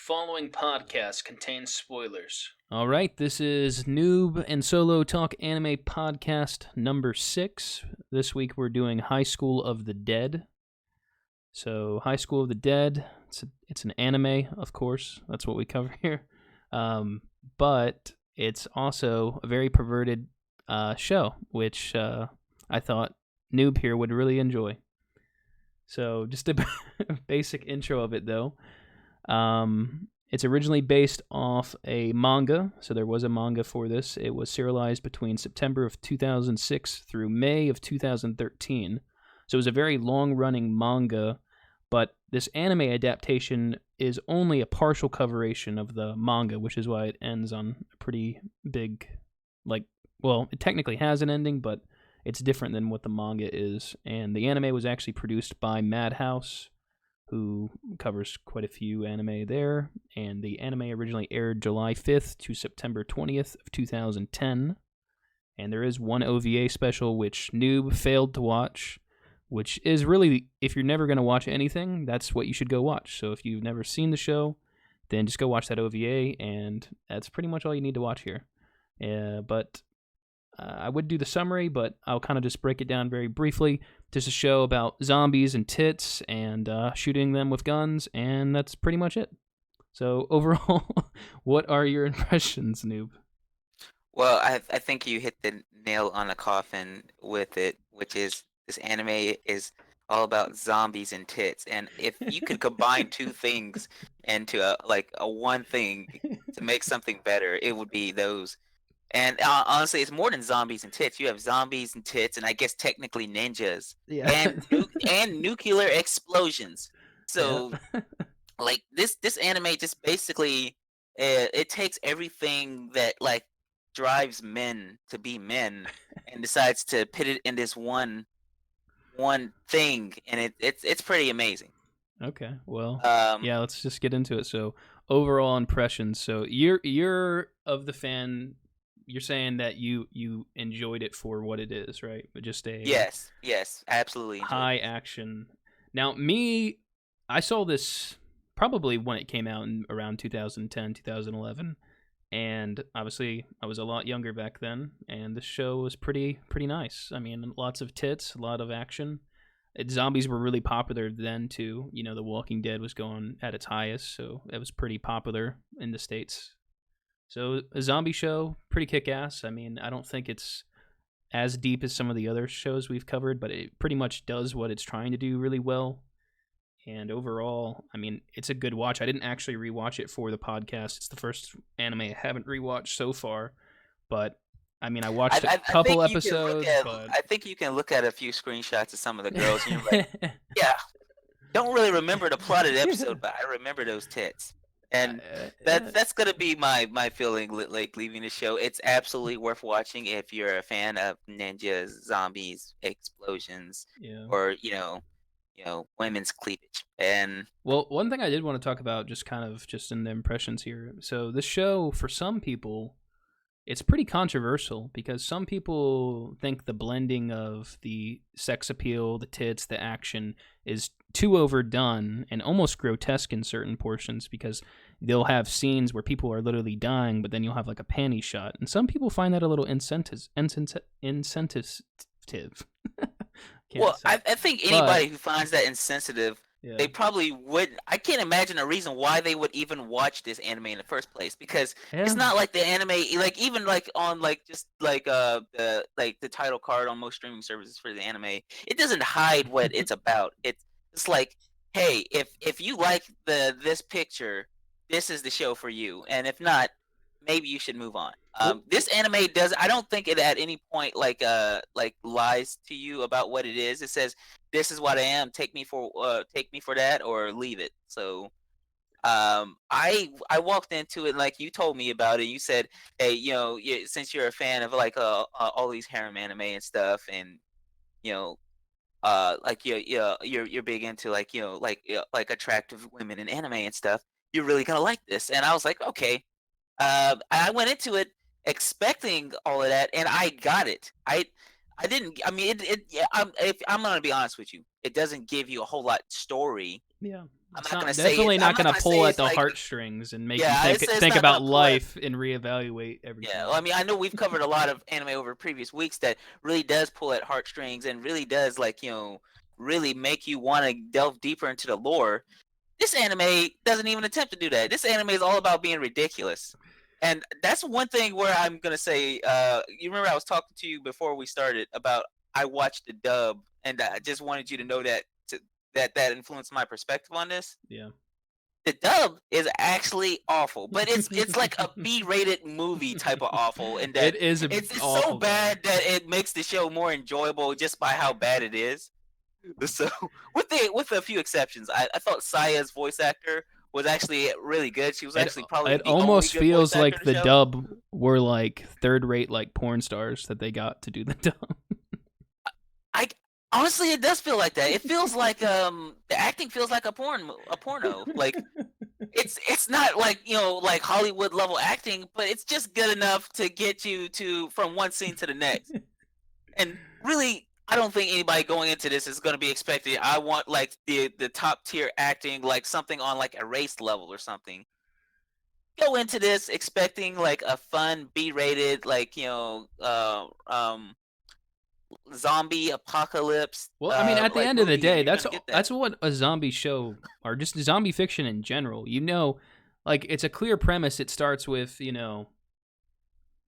following podcast contains spoilers. All right, this is Noob and Solo Talk Anime Podcast number 6. This week we're doing High School of the Dead. So, High School of the Dead, it's an anime, of course. That's what we cover here. But it's also a very perverted show, which I thought Noob here would really enjoy. So, just a basic intro of it, though. It's originally based off a manga, so there was a manga for this. It was serialized between September of 2006 through May of 2013. So it was a very long-running manga, but this anime adaptation is only a partial coveration of the manga, which is why it ends on a pretty big, it technically has an ending, but it's different than what the manga is. And the anime was actually produced by Madhouse, who covers quite a few anime there, and the anime originally aired July 5th to September 20th of 2010, and there is one OVA special which Noob failed to watch, which is really, if you're never going to watch anything, that's what you should go watch. So if you've never seen the show, then just go watch that OVA, and that's pretty much all you need to watch here. But I would do the summary, but I'll kind of just break it down very briefly. Just a show about zombies and tits and shooting them with guns, and that's pretty much it. So overall, what are your impressions, Noob? Well, I think you hit the nail on the coffin with it, which is this anime is all about zombies and tits. And if you could combine two things into a one thing to make something better, it would be those. And honestly, it's more than zombies and tits. You have zombies and tits, and I guess technically ninjas, and nuclear explosions. So, this anime just basically it takes everything that drives men to be men, and decides to put it in this one thing, and it's pretty amazing. Okay, well, let's just get into it. So, overall impressions. So, you're of the fan. You're saying that you enjoyed it for what it is, right? Just a yes, absolutely high action. Now, me, I saw this probably when it came out in around 2010, 2011, and obviously I was a lot younger back then, and the show was pretty nice. I mean, lots of tits, a lot of action. Zombies were really popular then too. You know, The Walking Dead was going at its highest, so it was pretty popular in the States. So a zombie show, pretty kick-ass. I mean, I don't think it's as deep as some of the other shows we've covered, but it pretty much does what it's trying to do really well. And overall, I mean, it's a good watch. I didn't actually rewatch it for the podcast. It's the first anime I haven't rewatched so far. But, I mean, I watched a couple episodes. I think you can look at a few screenshots of some of the girls, and you're like, yeah, don't really remember the plot of the episode, but I remember those tits. And that's gonna be my feeling like leaving the show. It's absolutely worth watching if you're a fan of ninjas, zombies, explosions, or women's cleavage. And well, one thing I did want to talk about, just in the impressions here. So this show, for some people, it's pretty controversial because some people think the blending of the sex appeal, the tits, the action is too overdone and almost grotesque in certain portions, because they'll have scenes where people are literally dying, but then you'll have like a panty shot. And some people find that a little insensitive. Well, I think anybody who finds that insensitive, they probably wouldn't. I can't imagine a reason why they would even watch this anime in the first place, because it's not like the anime, even on the title card on most streaming services for the anime, it doesn't hide what it's about. It's like, hey, if you like this picture, this is the show for you, and if not, maybe you should move on. This anime does. I don't think it at any point lies to you about what it is. It says, "This is what I am. Take me for that, or leave it." So, I walked into it like you told me about it. You said, "Hey, since you're a fan of all these harem anime and stuff, and you're big into attractive women in anime and stuff, you're really gonna like this." And I was like, okay. I went into it expecting all of that, and I got it. I didn't. I mean, I'm gonna be honest with you. It doesn't give you a whole lot story. Yeah. I'm It's not gonna not say definitely it, not I'm not gonna gonna pull say at it's the like heartstrings and make you yeah, think it's think not about gonna pull at life and reevaluate everything. yeah. Well, I mean, I know we've covered a lot of anime over previous weeks that really does pull at heartstrings and really does like really make you want to delve deeper into the lore. This anime doesn't even attempt to do that. This anime is all about being ridiculous. And that's one thing where I'm gonna say, you remember I was talking to you before we started about I watched the dub, and I just wanted you to know that influenced my perspective on this. Yeah. The dub is actually awful, but it's like a B-rated movie type of awful, in that It is it's so awful, bad that it makes the show more enjoyable just by how bad it is. So with a few exceptions, I thought Saya's voice actor was actually really good. She was actually probably It the only almost good voice feels actor like in the show. dub were like third-rate like porn stars that they got to do the dub. I honestly, it does feel like that. It feels like the acting feels like a porno. Like it's not like like Hollywood level acting, but it's just good enough to get you to from one scene to the next. And really, I don't think anybody going into this is going to be expecting. I want like the top tier acting, like something on like Erased level or something. Go into this expecting like a fun B-rated, like zombie apocalypse. Well, I mean, at the like end of the movie, day, and you're that's gonna get that. that's what a zombie show or just zombie fiction in general. Like it's a clear premise. It starts with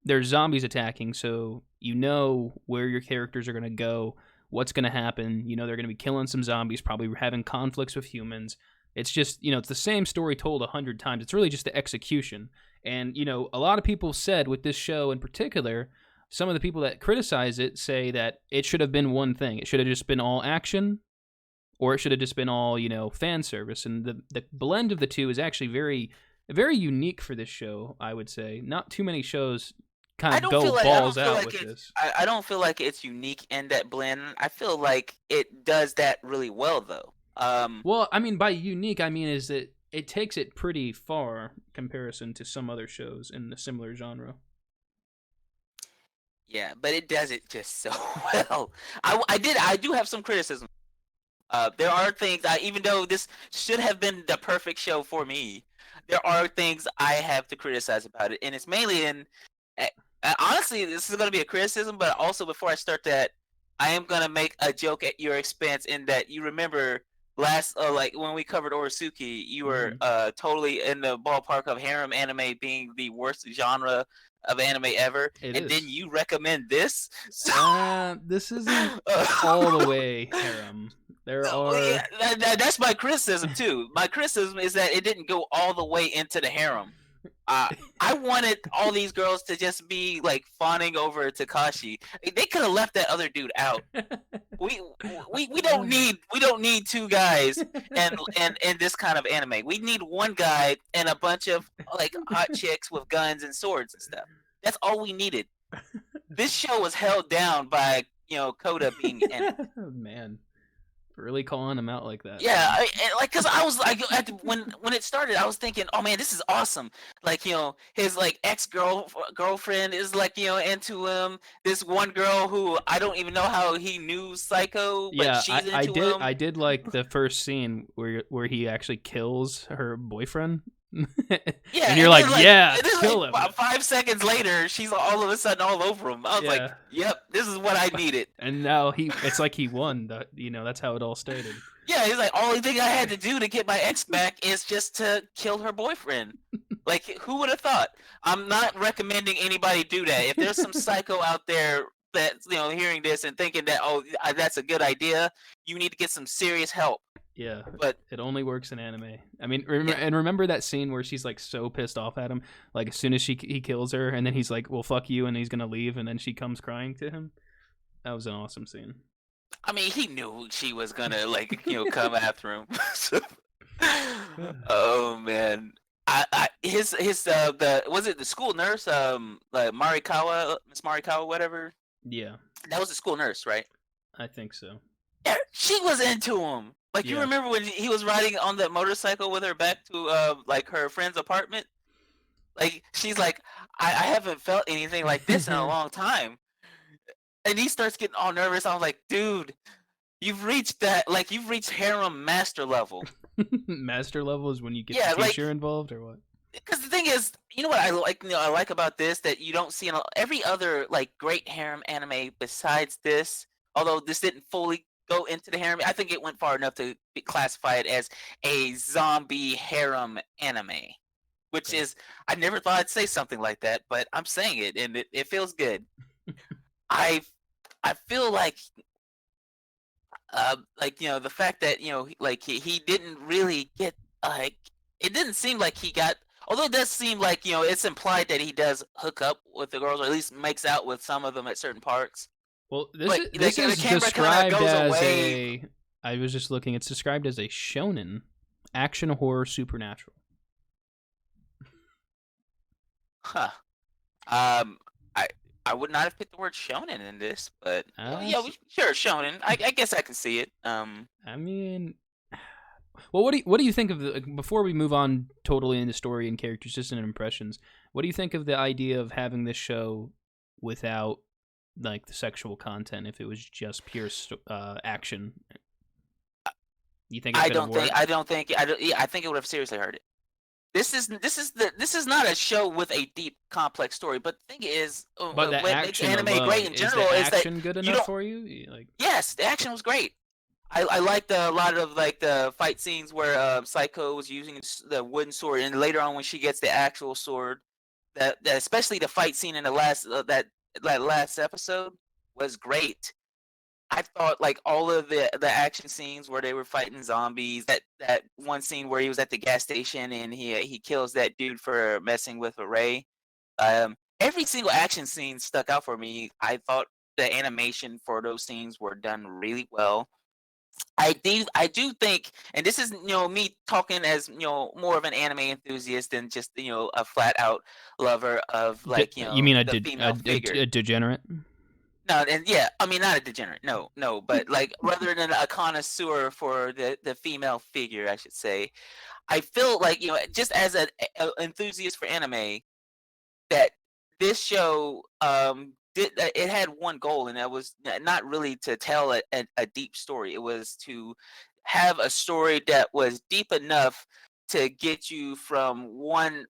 there's zombies attacking, so you know where your characters are gonna go, what's gonna happen. You know they're gonna be killing some zombies, probably having conflicts with humans. It's just it's the same story told 100 times. It's really just the execution. And a lot of people said with this show in particular, some of the people that criticize it say that it should have been one thing. It should have just been all action, or it should have just been all fan service. And the blend of the two is actually very, very unique for this show. I would say not too many shows kind of go balls out with this. I don't feel like it's unique in that blend. I feel like it does that really well, though. Well, I mean, by unique, I mean is that it takes it pretty far in comparison to some other shows in the similar genre. Yeah, but it does it just so well. I do have some criticism. There are things even though this should have been the perfect show for me, there are things I have to criticize about it, and it's mainly honestly, this is going to be a criticism, but also before I start that, I am going to make a joke at your expense in that you remember last like when we covered Orosuki, you were totally in the ballpark of harem anime being the worst genre of anime ever, and then you recommend this. This isn't all the way harem. There are. Yeah, that's my criticism too. My criticism is that it didn't go all the way into the harem. I wanted all these girls to just be like fawning over Takashi. They could have left that other dude out. We don't need two guys and this kind of anime. We need one guy and a bunch of like hot chicks with guns and swords and stuff. That's all we needed. This show was held down by Coda being in it. Oh, man. Really calling him out like that. Yeah, because I was like, when it started, I was thinking, oh man, this is awesome. Like his like girlfriend is like into him. This one girl who I don't even know how he knew Psycho, but she's into him. I did like the first scene where he actually kills her boyfriend. Yeah, and you're like, kill him. 5 seconds later, she's all of a sudden all over him. I was like, yep, this is what I needed. And now it's like he won. That's how it all started. Yeah, he's like, only thing I had to do to get my ex back is just to kill her boyfriend. Like, who would have thought? I'm not recommending anybody do that. If there's some psycho out there that's hearing this and thinking that that's a good idea, you need to get some serious help. Yeah, but it only works in anime. I mean, remember that scene where she's like so pissed off at him, like as soon as he kills her, and then he's like, "Well, fuck you," and he's gonna leave, and then she comes crying to him. That was an awesome scene. I mean, he knew she was gonna come after him. Oh man, was it the school nurse like Miss Marikawa, whatever? Yeah, that was the school nurse, right? I think so. Yeah, she was into him. Like, you remember when he was riding on that motorcycle with her back to like her friend's apartment? Like, she's like, I haven't felt anything like this in a long time. And he starts getting all nervous. I was like, dude, you've reached harem master level. Master level is when you get Yeah, the like teacher involved, or what? because the thing is, you know what I like? I like about this that you don't see in every other like great harem anime besides this. Although this didn't fully go into the harem, I think it went far enough to classify it as a zombie harem anime. Which Okay. is, I never thought I'd say something like that, but I'm saying it, and it feels good. I I feel like the fact that like he didn't really get like it didn't seem like he got. Although it does seem like it's implied that he does hook up with the girls, or at least makes out with some of them at certain parts. Well, But this the is camera kind of described goes as away. a. I was just looking. It's described as a shonen, action horror supernatural. Huh. Um, I would not have picked the word shonen in this, but yeah, sure shonen. I guess I can see it. I mean, well, what do you think of the before we move on totally into story and characters, just in impressions? What do you think of the idea of having this show without like the sexual content? If it was just pure action, you think it could have worked? I don't think. I think it would have seriously hurt it. This is not a show with a deep, complex story. But the thing is, But the what makes action anime alone, great in is general the is that action good you enough don't. for you? Like, Yes, the action was great. I liked a lot of like the fight scenes where Psycho was using the wooden sword, and later on when she gets the actual sword, that especially the fight scene in the last that last episode was great. I thought like all of the action scenes where they were fighting zombies, that one scene where he was at the gas station and he kills that dude for messing with a Ray. Every single action scene stuck out for me. I thought the animation for those scenes were done really well. I do think, and this is me talking as more of an anime enthusiast than just a flat out lover of like you mean the female figure. a degenerate? No, and yeah, I mean not a degenerate, no, but like rather than a connoisseur for the female figure, I should say. I feel like just as an enthusiast for anime, that this show it had one goal, and that was not really to tell a deep story. It was to have a story that was deep enough to get you from one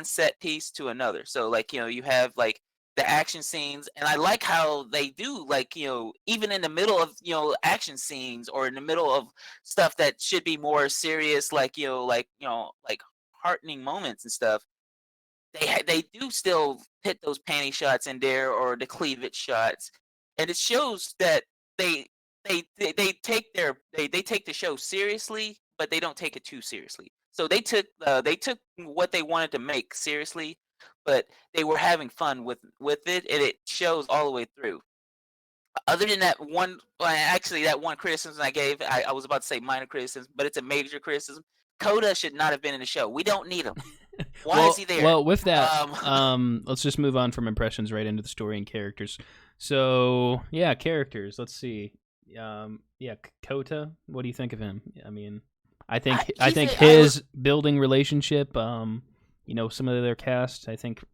set piece to another. So like you have like the action scenes, and I like how they do like even in the middle of action scenes, or in the middle of stuff that should be more serious, like like heartening moments and stuff, they do still hit those panty shots in there, or the cleavage shots, and it shows that they they take they take the show seriously, but they don't take it too seriously. So they took what they wanted to make seriously, but they were having fun with it, and it shows all the way through. Other than that one, well, actually that one criticism I gave, I was about to say minor criticism, but it's a major criticism. Coda should not have been in the show. We don't need him. Why is he there? Well, with that, Um, let's just move on from impressions right into the story and characters. So, yeah, characters. Let's see. Kota. What do you think of him? I mean, I think his building relationship. Some of their cast. I think,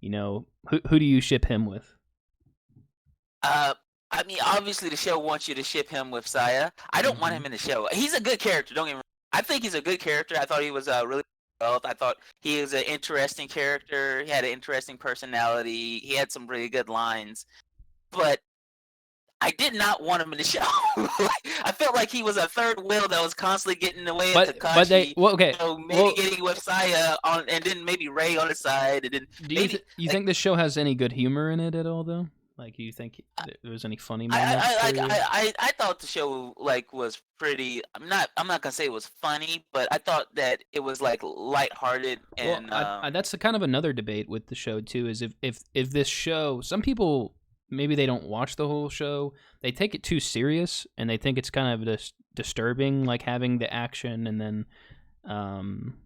who do you ship him with? I mean, obviously the show wants you to ship him with Saya. I don't want him in the show. He's a good character. Don't get me wrong. I think he's a good character. I thought he was really well. I thought he was an interesting character. He had an interesting personality. He had some really good lines. But I did not want him in the show. I felt like he was a third wheel that was constantly getting in the way of Takashi. Maybe getting with Saya on, and then maybe Ray on the side, and then you think this show has any good humor in it at all, though? Like, you think there was any funny moments? I thought the show was pretty. I'm not gonna say it was funny, but I thought that it was like lighthearted. And that's kind of another debate with the show too. Is if this show, some people maybe they don't watch the whole show, they take it too serious, and they think it's kind of disturbing, like having the action and then.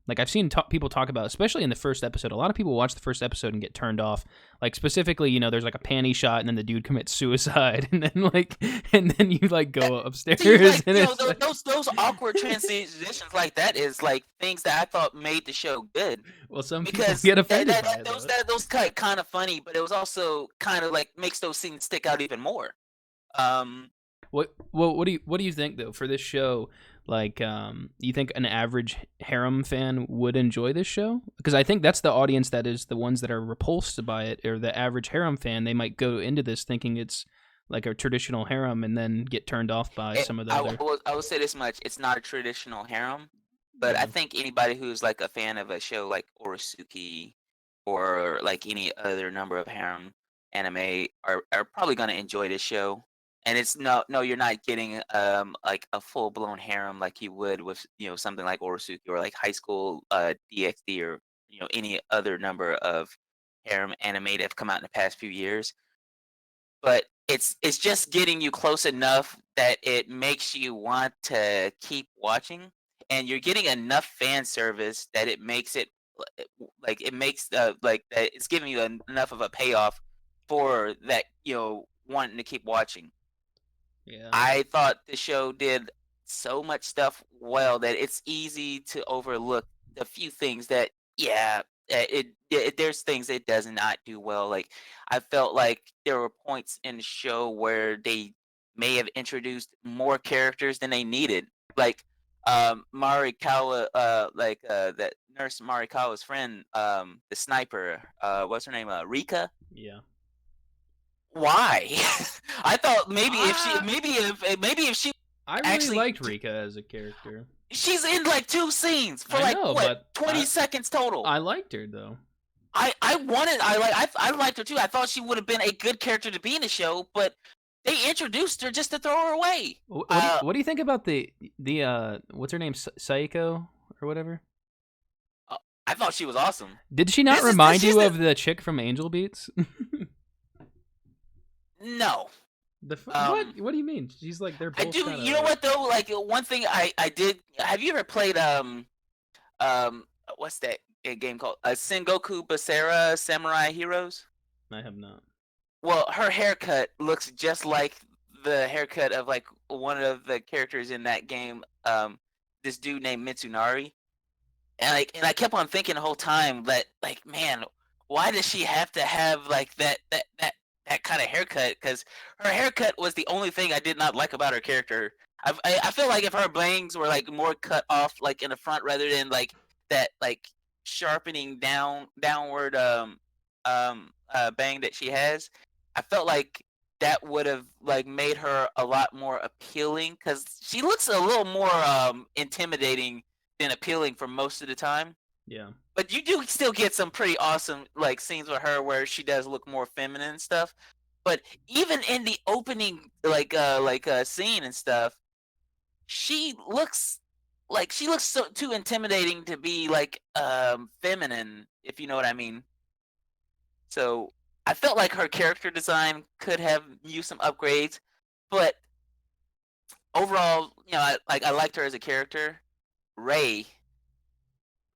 Like I've seen people talk about, especially in the first episode, a lot of people watch the first episode and get turned off. Like specifically, there's like a panty shot, and then the dude commits suicide, and then you like go upstairs. And those awkward transitions like that is like things that I thought made the show good. Well, some people get offended by it. Those kind of funny, but it was also kind of like makes those scenes stick out even more. What do you think though for this show? Like, you think an average harem fan would enjoy this show? Because I think that's the audience that is the ones that are repulsed by it, or the average harem fan. They might go into this thinking it's like a traditional harem and then get turned off by some of the other. I will say this much: it's not a traditional harem, but I Yeah. think anybody who's like a fan of a show like Orosuki or like any other number of harem anime are probably going to enjoy this show. And it's no, you're not getting like a full blown harem like you would with something like Orosuki or like High School DxD or any other number of harem anime that have come out in the past few years. But it's just getting you close enough that it makes you want to keep watching, and you're getting enough fan service that it makes it like it makes like that it's giving you enough of a payoff for that wanting to keep watching. Yeah. I thought the show did so much stuff well that it's easy to overlook the few things that, yeah, there's things it does not do well. Like, I felt like there were points in the show where they may have introduced more characters than they needed. Like, Marikawa, that nurse Marikawa's friend, the sniper, what's her name? Rika. Yeah. Why? I thought maybe Ah. if she I really actually liked Rika as a character. she's in like 2 scenes for I know, but 20 seconds total. I liked her though. I liked her too. I thought she would have been a good character to be in the show, but they introduced her just to throw her away. What do you think about the what's her name, Saiko or whatever? I thought she was awesome. Did she not remind you of the chick from Angel Beats? No. What do you mean? She's like they're both. I do. You know what though? Like one thing I did. Have you ever played what's that game called? Sengoku Basara Samurai Heroes? I have not. Well, her haircut looks just like the haircut of like one of the characters in that game. This dude named Mitsunari, and I kept on thinking the whole time that like, man, why does she have to have like that kind of haircut? Because her haircut was the only thing I did not like about her character. I feel like if her bangs were like more cut off like in the front rather than like that like sharpening downward bang that she has, I felt like that would have like made her a lot more appealing because she looks a little more intimidating than appealing for most of the time. Yeah. But you do still get some pretty awesome like scenes with her where she does look more feminine and stuff. But even in the opening scene and stuff, she looks so too intimidating to be like feminine, if you know what I mean. So I felt like her character design could have used some upgrades, but overall, I liked her as a character. Rei.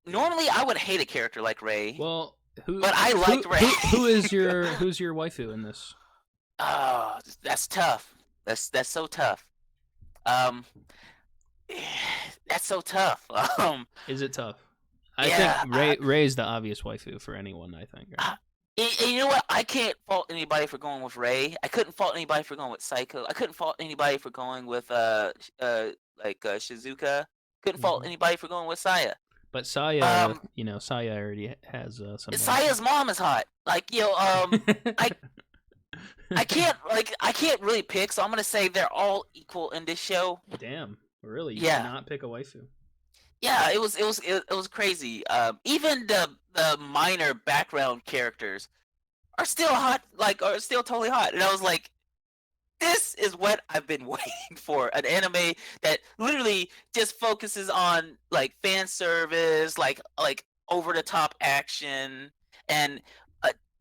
Normally, I would hate a character like Rei. Well, but I liked Rei. Who's your waifu in this? Oh, that's tough. That's so tough. That's so tough. Is it tough? Yeah, I think Rei is the obvious waifu for anyone. I think. Right? You know what? I can't fault anybody for going with Rei. I couldn't fault anybody for going with Saiko. I couldn't fault anybody for going with Shizuka. Couldn't fault anybody for going with Saya. But Saya, Saya already has some. Saya's mom is hot. Like I can't really pick, so I'm gonna say they're all equal in this show. Damn, really? You cannot pick a waifu. Yeah, it was crazy. Even the minor background characters are still hot, are still totally hot, and I was like, this is what I've been waiting for. An anime that literally just focuses on like fan service, like over the top action, and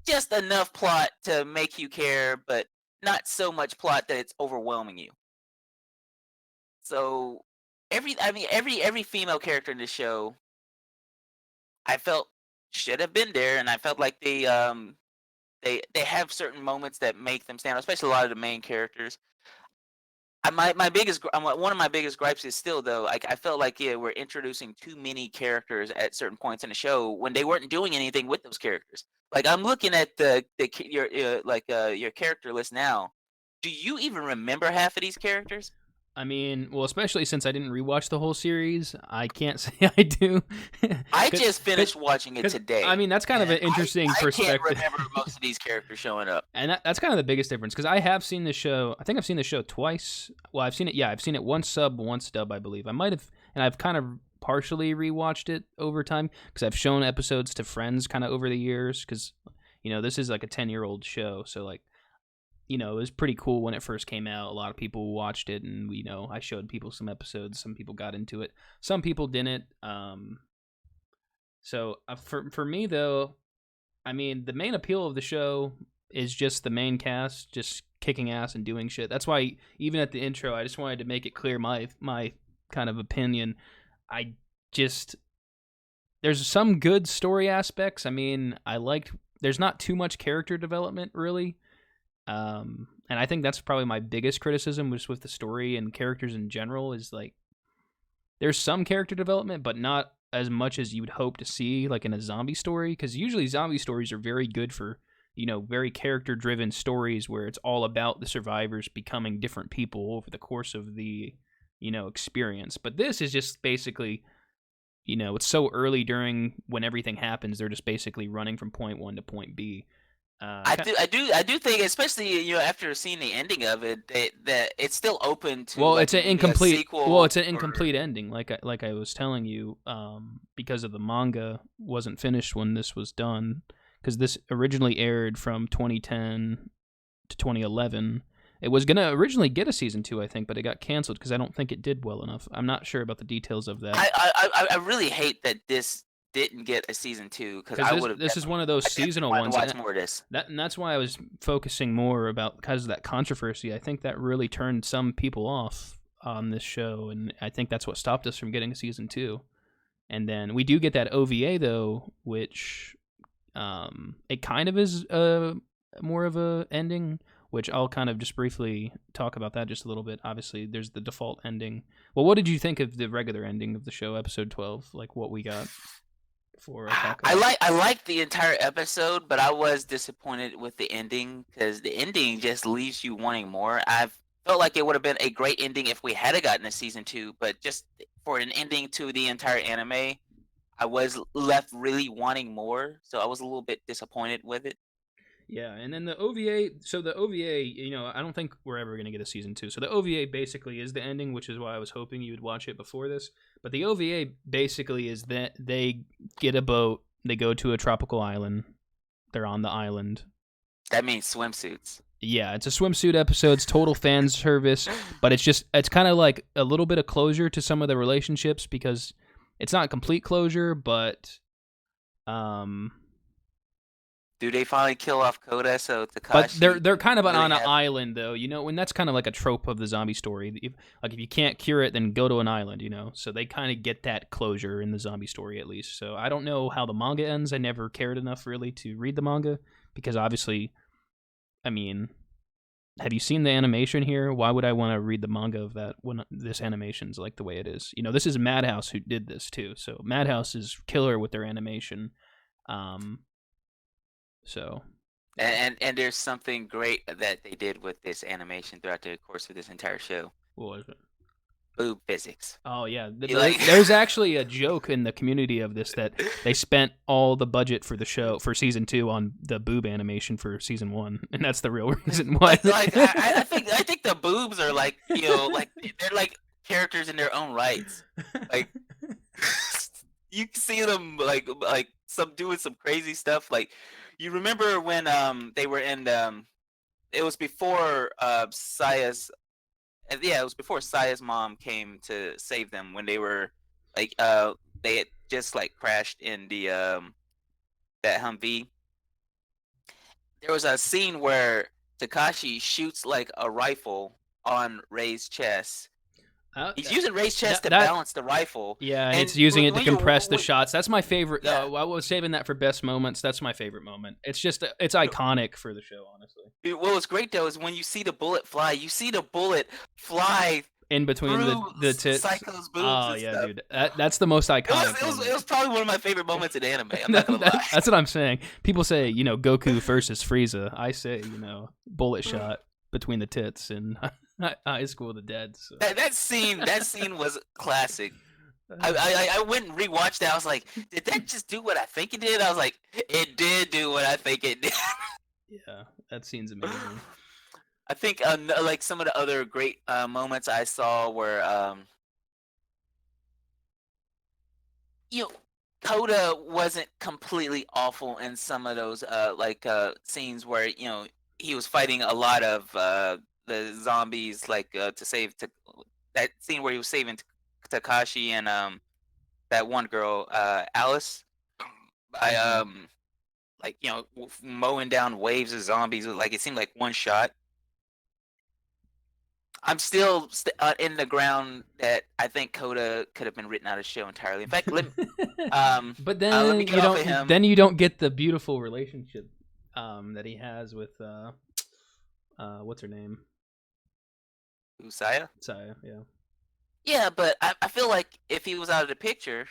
just enough plot to make you care, but not so much plot that it's overwhelming you. So every female character in the show, I felt should have been there, and I felt like they have certain moments that make them stand out, especially a lot of the main characters. One of my biggest gripes is still though, like I felt like we're introducing too many characters at certain points in the show when they weren't doing anything with those characters. Like I'm looking at your character list now. Do you even remember half of these characters? I mean, well, especially since I didn't rewatch the whole series, I can't say I do. I just finished watching it today. I mean, that's kind of an interesting perspective. I can't remember most of these characters showing up. And that's kind of the biggest difference, because I have seen the show. I think I've seen the show twice. Well, I've seen it. Yeah, I've seen it once sub, once dub, I believe. I might have, and I've kind of partially rewatched it over time because I've shown episodes to friends kind of over the years. Because this is like a 10-year-old show, so like. It was pretty cool when it first came out. A lot of people watched it, and I showed people some episodes. Some people got into it. Some people didn't. So for me though, I mean, the main appeal of the show is just the main cast just kicking ass and doing shit. That's why even at the intro, I just wanted to make it clear my kind of opinion. There's some good story aspects. I mean, there's not too much character development really. And I think that's probably my biggest criticism just with the story and characters in general is like there's some character development, but not as much as you would hope to see like in a zombie story. Because usually zombie stories are very good for, very character driven stories where it's all about the survivors becoming different people over the course of the, experience. But this is just basically, it's so early during when everything happens. They're just basically running from point 1 to point B. I do think, especially after seeing the ending of it, that it's still open to. Well, like, it's an incomplete. sequel Well, it's an incomplete ending, like I was telling you, because of the manga wasn't finished when this was done, because this originally aired from 2010 to 2011. It was gonna originally get a season 2, I think, but it got canceled because I don't think it did well enough. I'm not sure about the details of that. I really hate that this didn't get a season 2 because I would have. This is one of those seasonal ones. Watch more of this. And that's why I was focusing more because of that controversy. I think that really turned some people off on this show, and I think that's what stopped us from getting a season 2. And then we do get that OVA though, which it kind of is more of a ending, which I'll kind of just briefly talk about that just a little bit. Obviously, there's the default ending. Well, what did you think of the regular ending of the show, episode 12? Like what we got? I like the entire episode, but I was disappointed with the ending because the ending just leaves you wanting more. I felt like it would have been a great ending if we had gotten a season 2, but just for an ending to the entire anime, I was left really wanting more. So I was a little bit disappointed with it. Yeah, and then the OVA. So the OVA, I don't think we're ever going to get a season 2. So the OVA basically is the ending, which is why I was hoping you would watch it before this. But the OVA basically is that they get a boat, they go to a tropical island, they're on the island. That means swimsuits. Yeah, it's a swimsuit episode. It's total fan service, but it's kind of like a little bit of closure to some of the relationships because it's not complete closure, but do they finally kill off Koda so Takashi? But they're kind of on an island, though, and that's kind of like a trope of the zombie story. If you can't cure it, then go to an island, So they kind of get that closure in the zombie story, at least. So I don't know how the manga ends. I never cared enough, really, to read the manga, because obviously, I mean, have you seen the animation here? Why would I want to read the manga of that when this animation's like the way it is? This is Madhouse who did this, too. So Madhouse is killer with their animation. So, and there's something great that they did with this animation throughout the course of this entire show. What was it? Boob physics. Oh yeah, there's actually a joke in the community of this that they spent all the budget for the show for season 2 on the boob animation for season 1, and that's the real reason why. I think the boobs are like like they're like characters in their own rights. Like you see them like some doing some crazy stuff like. You remember when they were in it was before Saya's mom came to save them when they were like they had just like crashed in the that Humvee. There was a scene where Takashi shoots like a rifle on Rei's chest. He's using Rei's chest to balance the rifle. Yeah, and it's using it to compress the shots. That's my favorite. Yeah. I was saving that for best moments. That's my favorite moment. It's just, it's iconic for the show, honestly. What was great, though, is when you see the bullet fly, in between the tits. Psycho's boobs. Oh, yeah, stuff. Dude. That's the most iconic. It was probably one of my favorite moments in anime. I'm not going to lie. That's what I'm saying. People say, Goku versus Frieza. I say, bullet shot between the tits. And High School of the Dead. So. That scene was classic. I went and rewatched that. I was like, did that just do what I think it did? I was like, it did do what I think it did. Yeah, that scene's amazing. I think like some of the other great moments I saw were you know, Coda wasn't completely awful in some of those scenes where he was fighting a lot of the zombies to save that scene where he was saving Takashi and that one girl Alice by mowing down waves of zombies with it seemed like one shot. I'm still in the ground that I think Coda could have been written out of the show entirely. In fact, but then me you get off don't. of him. Then you don't get the beautiful relationship that he has with what's her name? Saya? Saya, yeah. Yeah, but I feel like if he was out of the picture,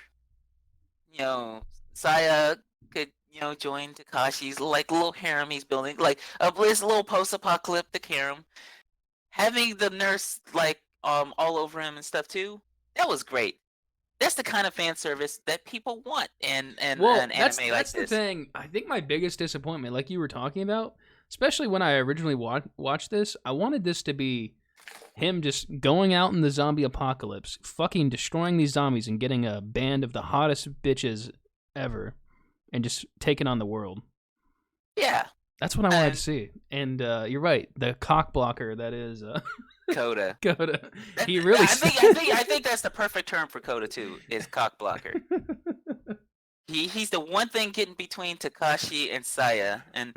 Saya could join Takashi's little harem he's building, like a bliss little post-apocalyptic harem. Having the nurse all over him and stuff too, that was great. That's the kind of fan service that people want in an anime that's like this. That's the thing. I think my biggest disappointment, like you were talking about, especially when I originally watched this, I wanted this to be him just going out in the zombie apocalypse, fucking destroying these zombies and getting a band of the hottest bitches ever and just taking on the world. Yeah. That's what I wanted to see. And you're right. The cock blocker that is Coda. Coda. He really I think that's the perfect term for Coda too, is cock blocker. He's the one thing getting between Takashi and Saya, and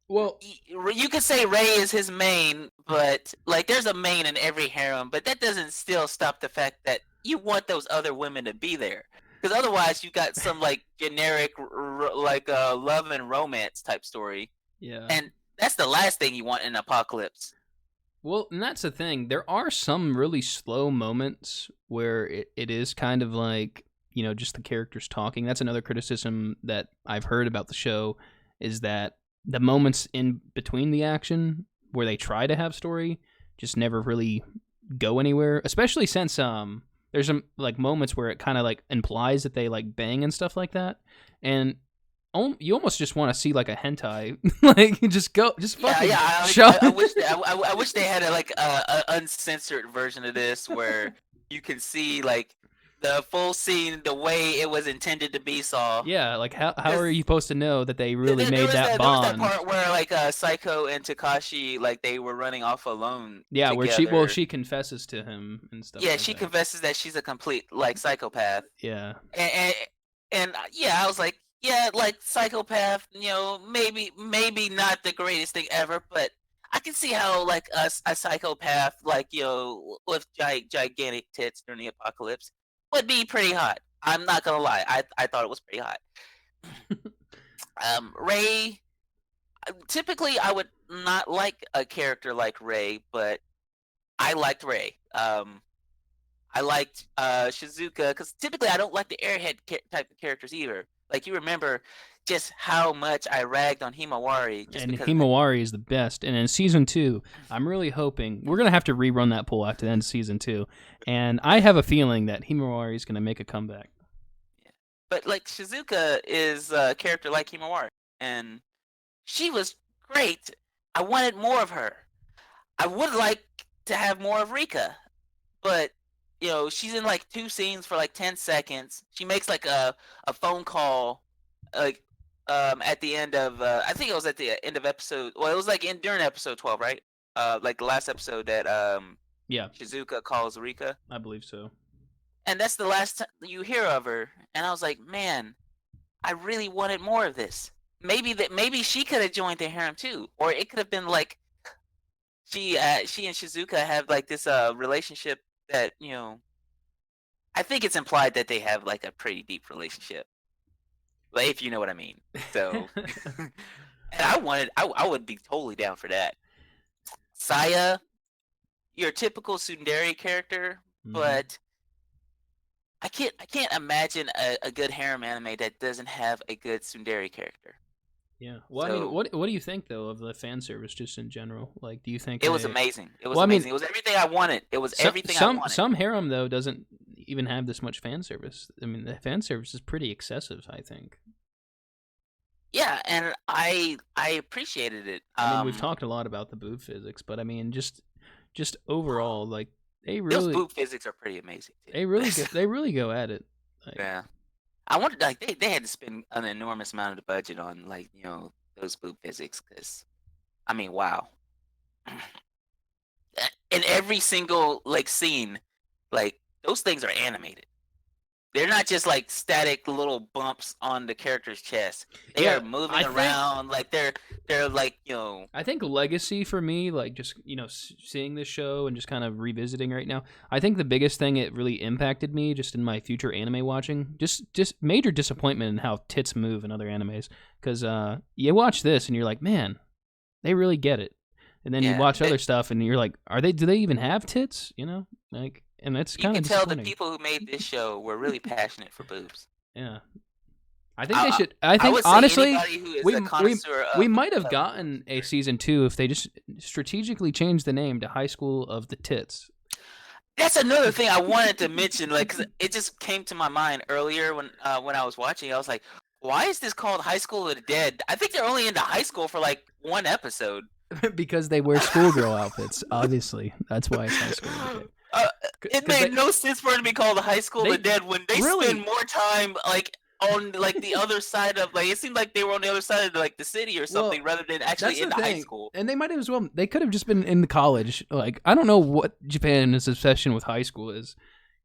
well, you could say Ray is his main, but there's a main in every harem, but that doesn't still stop the fact that you want those other women to be there, because otherwise you got some generic love and romance type story. Yeah, and that's the last thing you want in Apocalypse. Well, and that's the thing. There are some really slow moments where it is kind of just the characters talking. That's another criticism that I've heard about the show, is that the moments in between the action where they try to have story just never really go anywhere, especially since there's some moments where it kind of implies that they bang and stuff like that, and you almost just want to see a hentai, just fucking show. I wish they had a uncensored version of this where you can see the full scene the way it was intended to be saw. Yeah, how are you supposed to know that they really made that bond? There was that part where Psycho and Takashi they were running off alone. Yeah, together. where she confesses to him and stuff. Yeah, she confesses that she's a complete psychopath. Yeah, and yeah, I was like, yeah, psychopath. Maybe not the greatest thing ever, but I can see how a psychopath with gigantic tits during the apocalypse would be pretty hot. I'm not gonna lie, I thought it was pretty hot. Ray, typically I would not like a character like Ray, but I liked Ray. I liked Shizuka, because typically I don't like the airhead type of characters either. You remember just how much I ragged on Himawari. And Himawari is the best. And in season 2, I'm really hoping we're gonna have to rerun that poll after the end of season 2, and I have a feeling that Himawari is gonna make a comeback. Yeah. But Shizuka is a character like Himawari, and she was great. I wanted more of her. I would like to have more of Rika, but she's in 2 scenes for 10 seconds. She makes a phone call at the end of I think it was at the end of episode. Well, it was during episode 12, right? The last episode that yeah, Shizuka calls Rika. I believe so. And that's the last time you hear of her. And I was like, man, I really wanted more of this. Maybe she could have joined the harem too, or it could have been she and Shizuka have this relationship that I think it's implied that they have a pretty deep relationship, if you know what I mean. So, and I would be totally down for that. Saya, your typical tsundere character, but I can't imagine a good harem anime that doesn't have a good tsundere character. Yeah. Well, I mean, what do you think though of the fan service just in general? Like, do you think it was amazing. It was Well, I mean, amazing. It was everything I wanted. It was everything I wanted. some harem though doesn't even have this much fan service. I mean, the fan service is pretty excessive, I think. Yeah, and I appreciated it. I mean, we've talked a lot about the boob physics, but I mean, just overall, like they really those boob physics are pretty amazing. Too. they really go at it. Like, yeah, I wondered like they had to spend an enormous amount of the budget on like those boob physics because I mean wow, in every single like scene, like those things are animated. They're not just like static little bumps on the character's chest. They are moving around like they're like I think legacy for me, like just seeing this show and just kind of revisiting right now. I think the biggest thing it really impacted me just in my future anime watching, just major disappointment in how tits move in other animes. Because you watch this and you're like, man, they really get it. And then you watch other stuff and you're like, do they even have tits? Like. And that's kind of you can tell the people who made this show were really passionate for boobs. Yeah, I think they should. I think honestly, we might have gotten a season 2 if they just strategically changed the name to High School of the Tits. That's another thing I wanted to mention, like, 'cause it just came to my mind earlier when I was watching. I was like, why is this called High School of the Dead? I think they're only into high school for like one episode. Because they wear schoolgirl outfits. Obviously, that's why it's High School of the Dead. It made no sense for it to be called the High School of the Dead when they spend more time like on like the other side of like it seemed like they were on the other side of like the city or something rather than actually in the high school. And they might as well. They could have just been in the college. Like I don't know what Japan's obsession with high school is,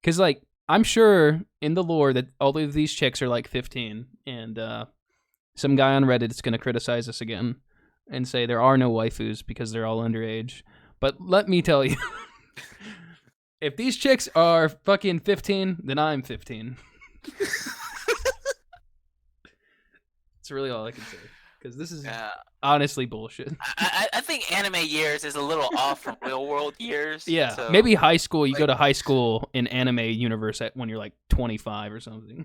because like I'm sure in the lore that all of these chicks are like 15, and some guy on Reddit is going to criticize us again and say there are no waifus because they're all underage. But let me tell you. If these chicks are fucking 15, then I'm 15. That's really all I can say. Because this is honestly bullshit. I think anime years is a little off from real world years. Yeah, so, maybe high school. You go to high school in anime universe when you're like 25 or something.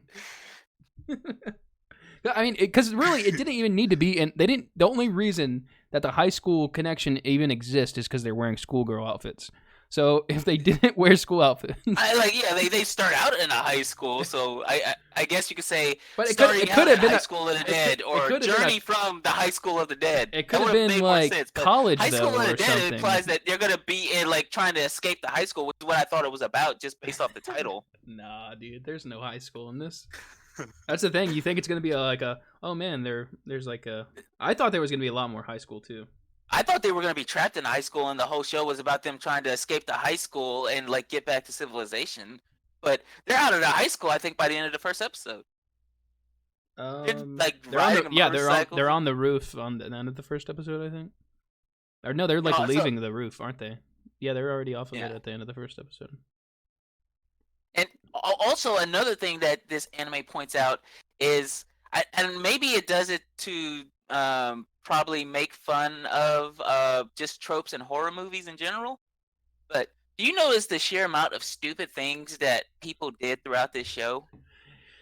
I mean, because really, it didn't even need to be. And they didn't. The only reason that the high school connection even exists is because they're wearing schoolgirl outfits. So if they didn't wear school outfits, they start out in a high school. So I guess you could say, but it could have been High School of the Dead or Journey from the High School of the Dead. It could have been like college High School though, of the or Dead something. implies that they're gonna be in like trying to escape the high school, which is what I thought it was about, just based off the title. Nah, dude, there's no high school in this. That's the thing. You think it's gonna be oh man, there's like a. I thought there was gonna be a lot more high school too. I thought they were going to be trapped in high school, and the whole show was about them trying to escape the high school and like get back to civilization. But they're out of the high school, I think, by the end of the first episode. They're on the roof on the end of the first episode, I think. Or no, they're like leaving the roof, aren't they? Yeah, they're already off of it at the end of the first episode. And also another thing that this anime points out is, and maybe it does it to probably make fun of just tropes in horror movies in general. But do you notice the sheer amount of stupid things that people did throughout this show?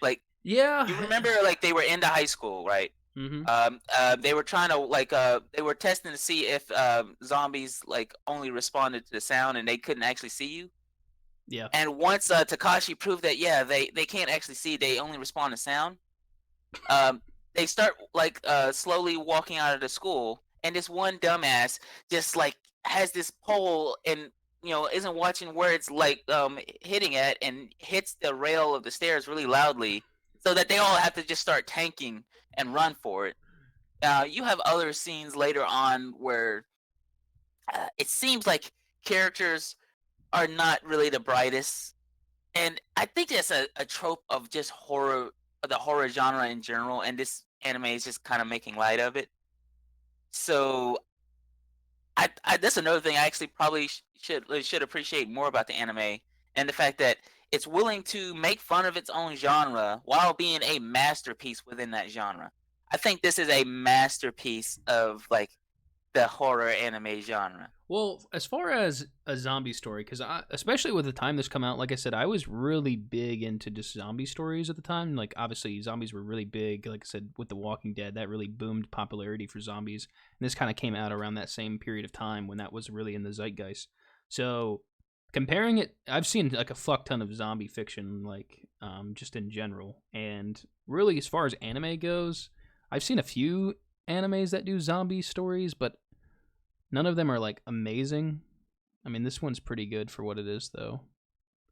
Like, yeah, you remember like they were into high school, right? Mm-hmm. They were trying to they were testing to see if zombies like only responded to the sound and they couldn't actually see you. Yeah. And once Takashi proved that they can't actually see, they only respond to sound. They start like slowly walking out of the school, and this one dumbass just like has this pole and isn't watching where it's like hitting at and hits the rail of the stairs really loudly, so that they all have to just start tanking and run for it. You have other scenes later on where it seems like characters are not really the brightest, and I think that's a trope of just the horror genre in general, and this anime is just kind of making light of it. So I that's another thing I actually probably should appreciate more about the anime, and the fact that it's willing to make fun of its own genre while being a masterpiece within that genre. I think this is a masterpiece of like the horror anime genre. Well, as far as a zombie story, because especially with the time this come out, like I said, I was really big into just zombie stories at the time. Like, obviously, zombies were really big. Like I said, with The Walking Dead, that really boomed popularity for zombies. And this kind of came out around that same period of time when that was really in the zeitgeist. So, comparing it, I've seen like a fuck ton of zombie fiction, like just in general. And really, as far as anime goes, I've seen a few animes that do zombie stories, but none of them are like amazing. I mean, this one's pretty good for what it is, though.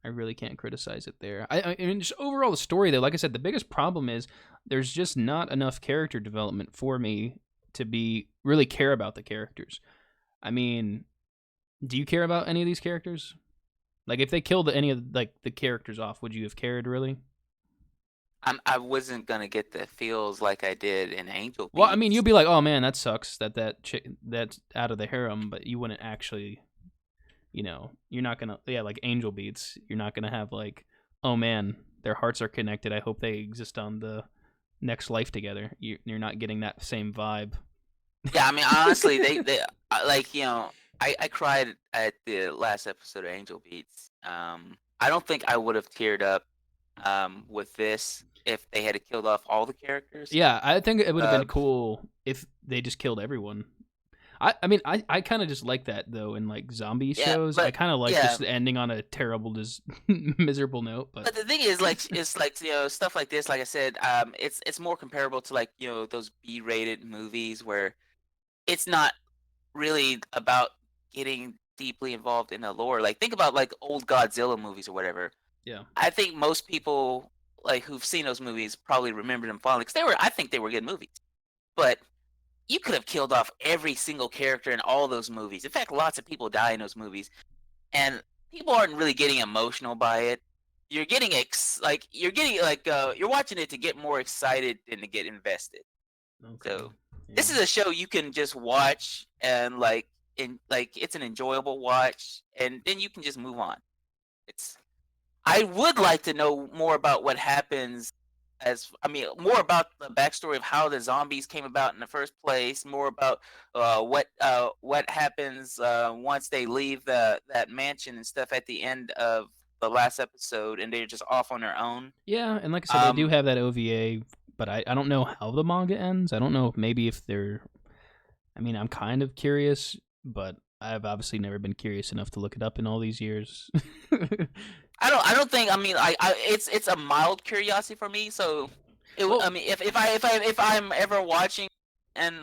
I really can't criticize it there. I mean, just overall the story, though, like I said, the biggest problem is there's just not enough character development for me to be really care about the characters. I mean, do you care about any of these characters? Like, if they killed any of like the characters off, would you have cared really? I wasn't gonna get the feels like I did in Angel Beats. Well, I mean, you'd be like, "Oh man, that sucks that chick that's out of the harem," but you wouldn't actually, you're not gonna, yeah, like Angel Beats. You're not gonna have like, "Oh man, their hearts are connected. I hope they exist on the next life together." You're not getting that same vibe. Yeah, I mean, honestly, they like I cried at the last episode of Angel Beats. I don't think I would have teared up with this if they had killed off all the characters. Yeah, I think it would have been cool if they just killed everyone. I mean, I kind of just like that, though, in, like, zombie shows. I kind of like just ending on a terrible, just miserable note. But the thing is, like, it's like, stuff like this, like I said, it's more comparable to, like, those B-rated movies where it's not really about getting deeply involved in the lore. Like, think about, like, old Godzilla movies or whatever. Yeah. I think most people, like, who've seen those movies probably remember them fondly, because I think they were good movies. But you could have killed off every single character in all those movies. In fact, lots of people die in those movies, and people aren't really getting emotional by it. You're getting you're watching it to get more excited than to get invested. Okay. So this is a show you can just watch and it's an enjoyable watch, and then you can just move on. I would like to know more about what happens more about the backstory of how the zombies came about in the first place, more about what happens once they leave that mansion and stuff at the end of the last episode, and they're just off on their own. Yeah, and like I said, they do have that OVA, but I don't know how the manga ends. I don't know if they're... I mean, I'm kind of curious, but I've obviously never been curious enough to look it up in all these years. I don't think. I mean, it's a mild curiosity for me. So, I mean, if I'm ever watching, and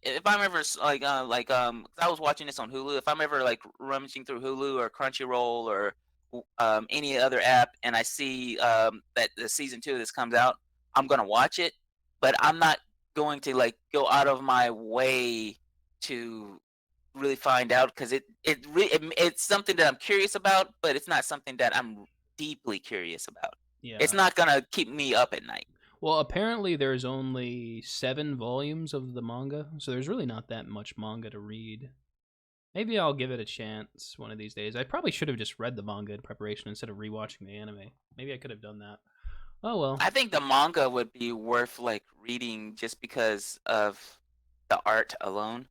if I'm ever I was watching this on Hulu. If I'm ever like rummaging through Hulu or Crunchyroll or any other app, and I see that the season 2 of this comes out, I'm gonna watch it. But I'm not going to like go out of my way to really find out, because it's something that I'm curious about, but it's not something that I'm deeply curious about. Yeah. It's not gonna keep me up at night. Well, apparently there's only 7 volumes of the manga, so there's really not that much manga to read. Maybe I'll give it a chance one of these days. I probably should have just read the manga in preparation instead of rewatching the anime. Maybe I could have done that. Oh well. I think the manga would be worth like reading just because of the art alone.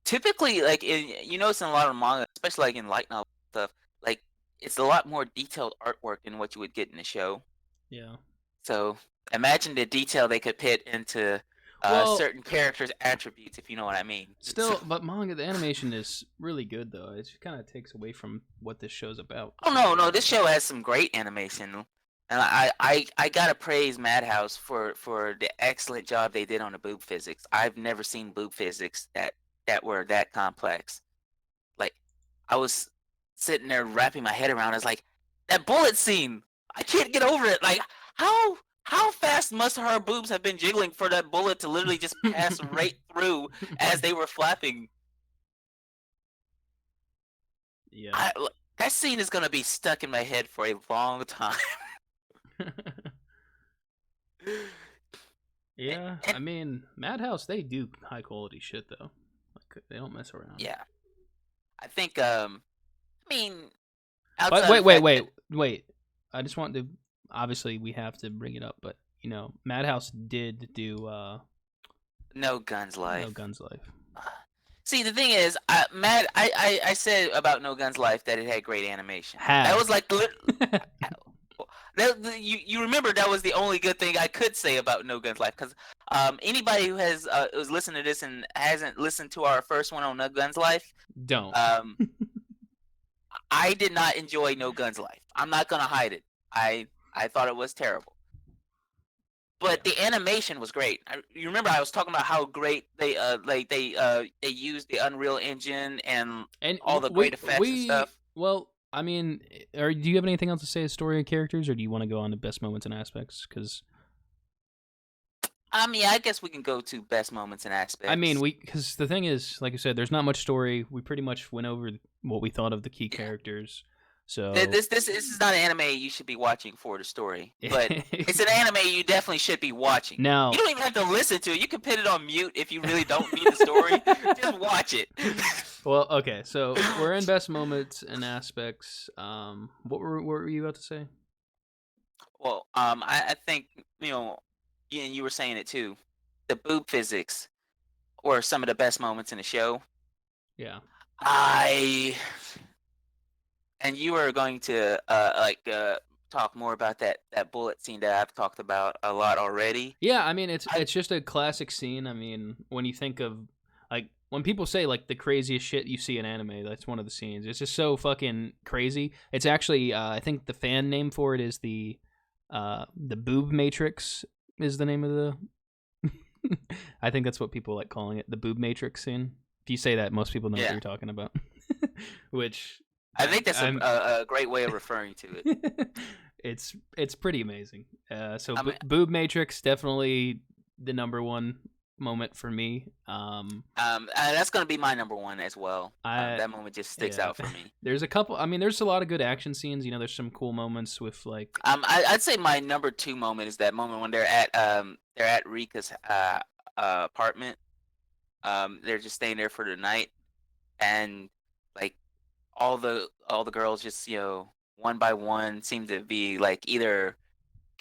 Typically, like you notice in a lot of manga, especially like in light novel stuff, like it's a lot more detailed artwork than what you would get in the show. Yeah. So imagine the detail they could put into certain characters' attributes, if you know what I mean. Still, but manga, the animation is really good, though. It kind of takes away from what this show's about. Oh no, this show has some great animation, and I gotta praise Madhouse for the excellent job they did on the boob physics. I've never seen boob physics that were that complex. Like, I was sitting there wrapping my head around. I was like, that bullet scene, I can't get over it. Like, how fast must her boobs have been jiggling for that bullet to literally just pass right through as they were flapping? Yeah. That scene is gonna be stuck in my head for a long time. Yeah, I mean, Madhouse, they do high quality shit though. Like, they don't mess around. Yeah, I think. I mean, wait. I just want to. Obviously, we have to bring it up, but Madhouse did do No Guns Life. No Guns Life. See, the thing is, Matt, I said about No Guns Life that it had great animation. Have. That was like you remember that was the only good thing I could say about No Guns Life, because anybody who was listening to this and hasn't listened to our first one on No Guns Life, Don't. I did not enjoy No Guns Life. I'm not gonna hide it. I thought it was terrible. But the animation was great. You remember I was talking about how great they used the Unreal Engine and all the great effects and stuff. Well, I mean, do you have anything else to say as story and characters, or do you want to go on to best moments and aspects? Because I mean, I guess we can go to best moments and aspects. I mean, because the thing is, like I said, there's not much story. We pretty much went over what we thought of the key characters. So this is not an anime you should be watching for the story, but it's an anime you definitely should be watching. Now, you don't even have to listen to it. You can put it on mute if you really don't need the story. Just watch it. Well, okay, so we're in best moments and aspects. What were you about to say? Well, I think you were saying it too. The boob physics were some of the best moments in the show. Yeah. And you were going to talk more about that bullet scene that I've talked about a lot already. Yeah, I mean it's just a classic scene. I mean, when you think of like when people say like the craziest shit you see in anime, that's one of the scenes. It's just so fucking crazy. It's actually I think the fan name for it is the boob matrix is the name of the I think that's what people like calling it, the boob matrix scene. If you say that, most people know what you're talking about. Which I think that's a great way of referring to it. It's pretty amazing. Boob Matrix definitely the number one moment for me. That's gonna be my number one as well. That moment just sticks out for me. There's a couple. I mean, there's a lot of good action scenes. You know, there's some cool moments with like. I'd say my number two moment is that moment when they're at Rika's apartment. They're just staying there for the night, and like all the girls just one by one seem to be like either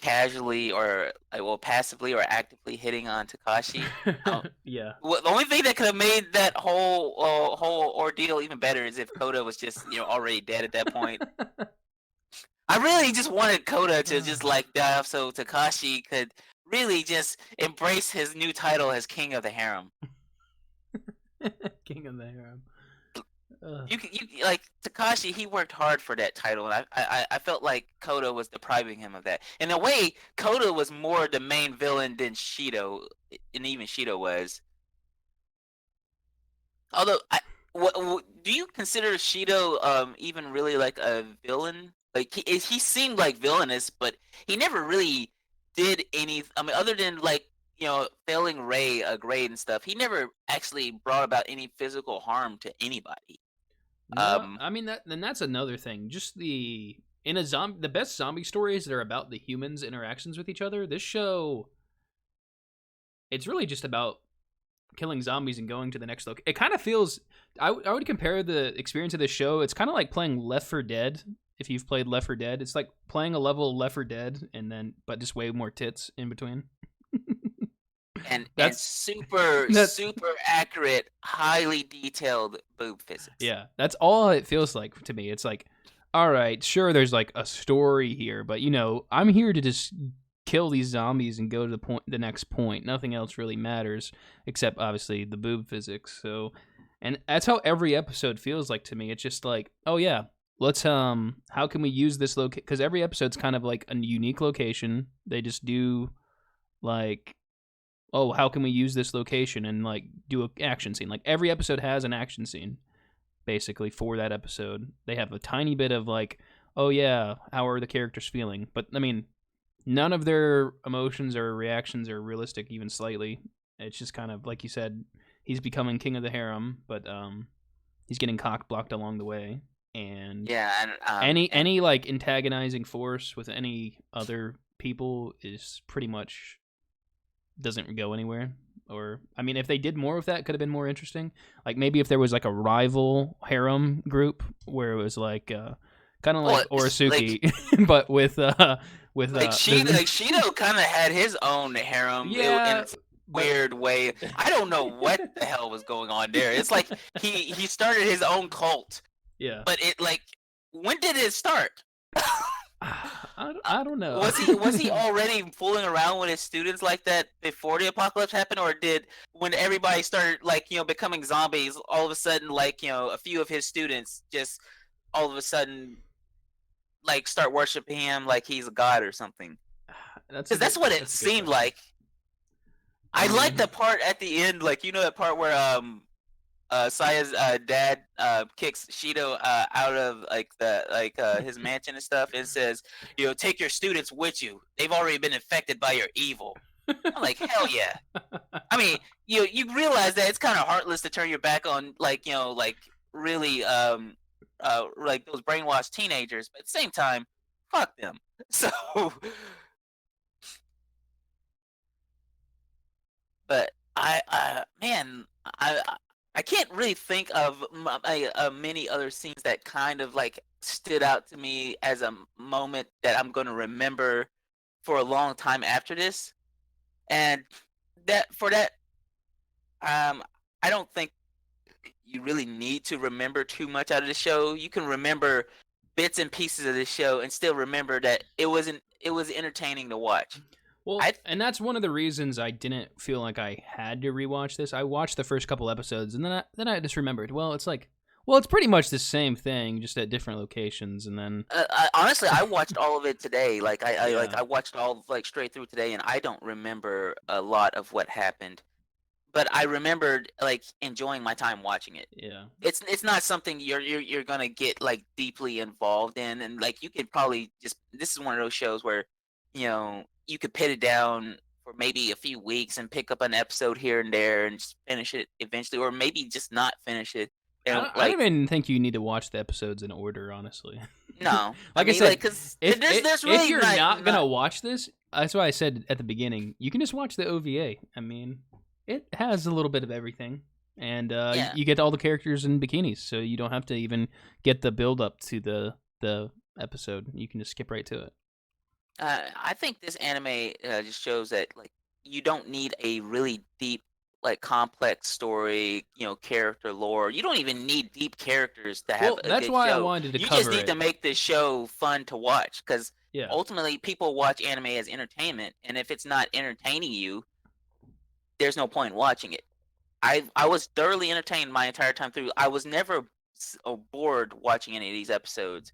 casually or passively or actively hitting on Takashi. Yeah. Well, the only thing that could have made that whole ordeal even better is if Koda was just already dead at that point. I really just wanted Koda to just like die off so Takashi could really just embrace his new title as King of the Harem. King of the Harem. You like Takashi. He worked hard for that title, and I felt like Koda was depriving him of that. In a way, Koda was more the main villain than Shido, and even Shido was. Although, do you consider Shido even really like a villain? Like he seemed like villainous, but he never really did any. I mean, other than like failing Ray a grade and stuff, he never actually brought about any physical harm to anybody. No, I mean that's another thing. Just the best zombie stories that are about the humans' interactions with each other. This show, it's really just about killing zombies and going to the next location. It kind of feels. I would compare the experience of this show. It's kind of like playing Left 4 Dead. If you've played Left 4 Dead, it's like playing a level of Left 4 Dead but just way more tits in between. And super accurate, highly detailed boob physics. Yeah, that's all it feels like to me. It's like, all right, sure, there's like a story here, but I'm here to just kill these zombies and go to the next point. Nothing else really matters except obviously the boob physics. So, and that's how every episode feels like to me. It's just like, oh yeah, let's how can we use this location? Because every episode's kind of like a unique location. They just do like, oh, how can we use this location and like do an action scene? Like every episode has an action scene basically for that episode. They have a tiny bit of like, oh yeah, how are the characters feeling? But I mean, none of their emotions or reactions are realistic even slightly. It's just kind of like you said, he's becoming king of the harem, but he's getting cock blocked along the way. And yeah, and any like antagonizing force with any other people is pretty much doesn't go anywhere. Or I mean, if they did more of that, could have been more interesting. Like maybe if there was like a rival harem group where it was like kind of like Orosuki, like, but with Shido kind of had his own harem. Yeah, weird way. I don't know what the hell was going on there. It's like he started his own cult, Yeah. but it like when did it start? I don't know. Was he already fooling around with his students like that before the apocalypse happened, or did when everybody started like becoming zombies, all of a sudden like a few of his students just all of a sudden like start worshiping him like he's a god or something? Because that's what it seemed like. I like the part at the end, like that part where Saya's dad kicks Shido out of like his mansion and stuff, and says, take your students with you. They've already been infected by your evil. I'm like, hell yeah. I mean, you realize that it's kind of heartless to turn your back on like really like those brainwashed teenagers, but at the same time, fuck them. So. But man, I can't really think of many other scenes that kind of like stood out to me as a moment that I'm going to remember for a long time after this. And that, I don't think you really need to remember too much out of the show. You can remember bits and pieces of the show and still remember that it was entertaining to watch. Well, and that's one of the reasons I didn't feel like I had to rewatch this. I watched the first couple episodes, and then I just remembered. Well, it's pretty much the same thing, just at different locations. And then honestly, I watched all of it today. Like I watched all like straight through today, and I don't remember a lot of what happened, but I remembered like enjoying my time watching it. Yeah, it's not something you're gonna get like deeply involved in, and like you could probably just this is one of those shows where you could put it down for maybe a few weeks and pick up an episode here and there and just finish it eventually, or maybe just not finish it. I don't even think you need to watch the episodes in order, honestly. No, like I said, like, if you're not gonna watch this, that's why I said at the beginning, you can just watch the OVA. I mean, it has a little bit of everything, and you get all the characters in bikinis, so you don't have to even get the build up to the episode. You can just skip right to it. I think this anime just shows that like you don't need a really deep, like complex story, character lore. You don't even need deep characters to have. That's why show. I wanted to You cover just need to make this show fun to watch, because yeah. ultimately people watch anime as entertainment, and if it's not entertaining you, there's no point in watching it. I was thoroughly entertained my entire time through. I was never bored watching any of these episodes,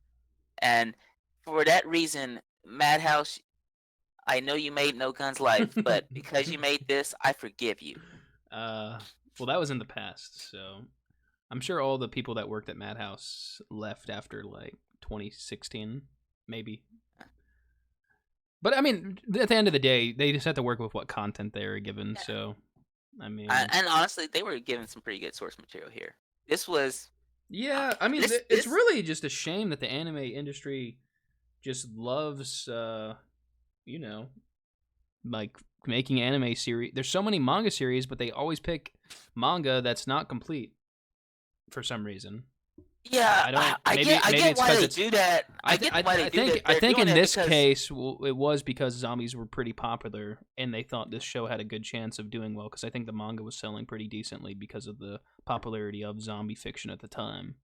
and for that reason, Madhouse, I know you made No Guns Life, but because you made this, I forgive you. Well, that was in the past, so I'm sure all the people that worked at Madhouse left after like 2016, maybe. But I mean, at the end of the day, they just have to work with what content they are given. Yeah. So, I mean, and honestly, they were given some pretty good source material here. This was, yeah. I mean, it's really just a shame that the anime industry just loves, like making anime series. There's so many manga series, but they always pick manga that's not complete for some reason. Yeah, I get why they do that. I think in this case, it was because zombies were pretty popular, and they thought this show had a good chance of doing well. Because I think the manga was selling pretty decently because of the popularity of zombie fiction at the time.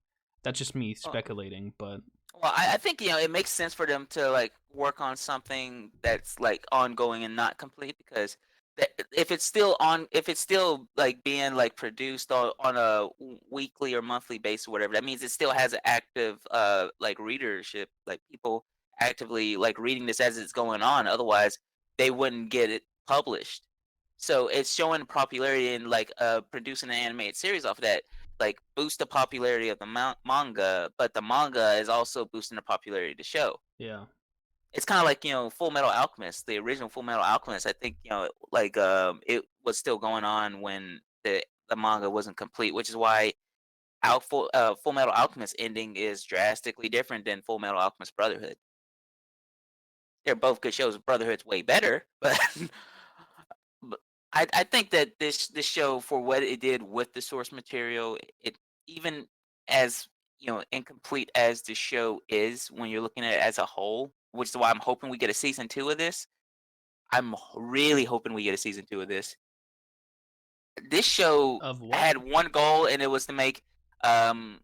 That's just me speculating, but. Well, I think it makes sense for them to like work on something that's like ongoing and not complete, because if it's still like being like produced on a weekly or monthly basis or whatever, that means it still has an active like readership, like people actively like reading this as it's going on. Otherwise, they wouldn't get it published. So it's showing popularity in like producing an animated series off of that. Like boost the popularity of the manga, but the manga is also boosting the popularity of the show. Yeah, it's kind of like Full Metal Alchemist, the original Full Metal Alchemist. I think like it was still going on when the manga wasn't complete, which is why Full Metal Alchemist ending is drastically different than Full Metal Alchemist Brotherhood. They're both good shows. Brotherhood's way better, but. I think that this show, for what it did with the source material, it even as incomplete as the show is when you're looking at it as a whole, which is why I'm hoping we get a season 2 of this. I'm really hoping we get a season 2 of this. this show Of what? had one goal, and it was to make an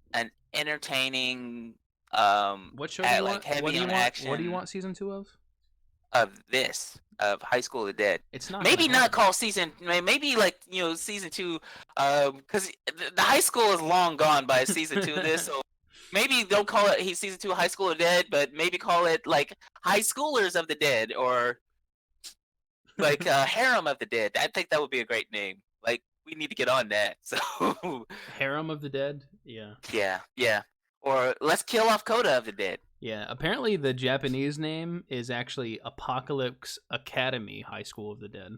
entertaining What show do you want? heavy What do you on want? action What do you want season 2 of? of High School of the Dead. It's not. Maybe gonna not happen. call season, maybe like season 2, because the high school is long gone by season 2 of this. So maybe they'll call it season 2 High School of the Dead, but maybe call it like High Schoolers of the Dead, or like Harem of the Dead. I think that would be a great name. Like, we need to get on that. So Harem of the Dead. Yeah. yeah. Or let's kill off Coda of the Dead. Yeah. Apparently, the Japanese name is actually Apocalypse Academy High School of the Dead.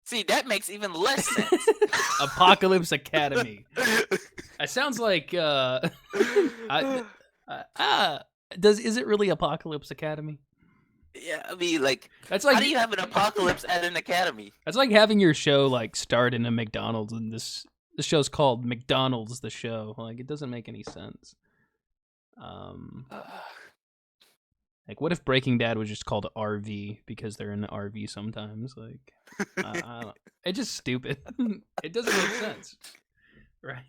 See, that makes even less sense. Apocalypse Academy. It sounds like is it really Apocalypse Academy? Yeah, I mean, like, That's how like do you have an apocalypse at an academy? that's like having your show like start in a McDonald's, and this show's called McDonald's the Show. Like, it doesn't make any sense. Like, what if Breaking Bad was just called RV because they're in the RV sometimes? Like, I don't, it's just stupid. It doesn't make sense, right?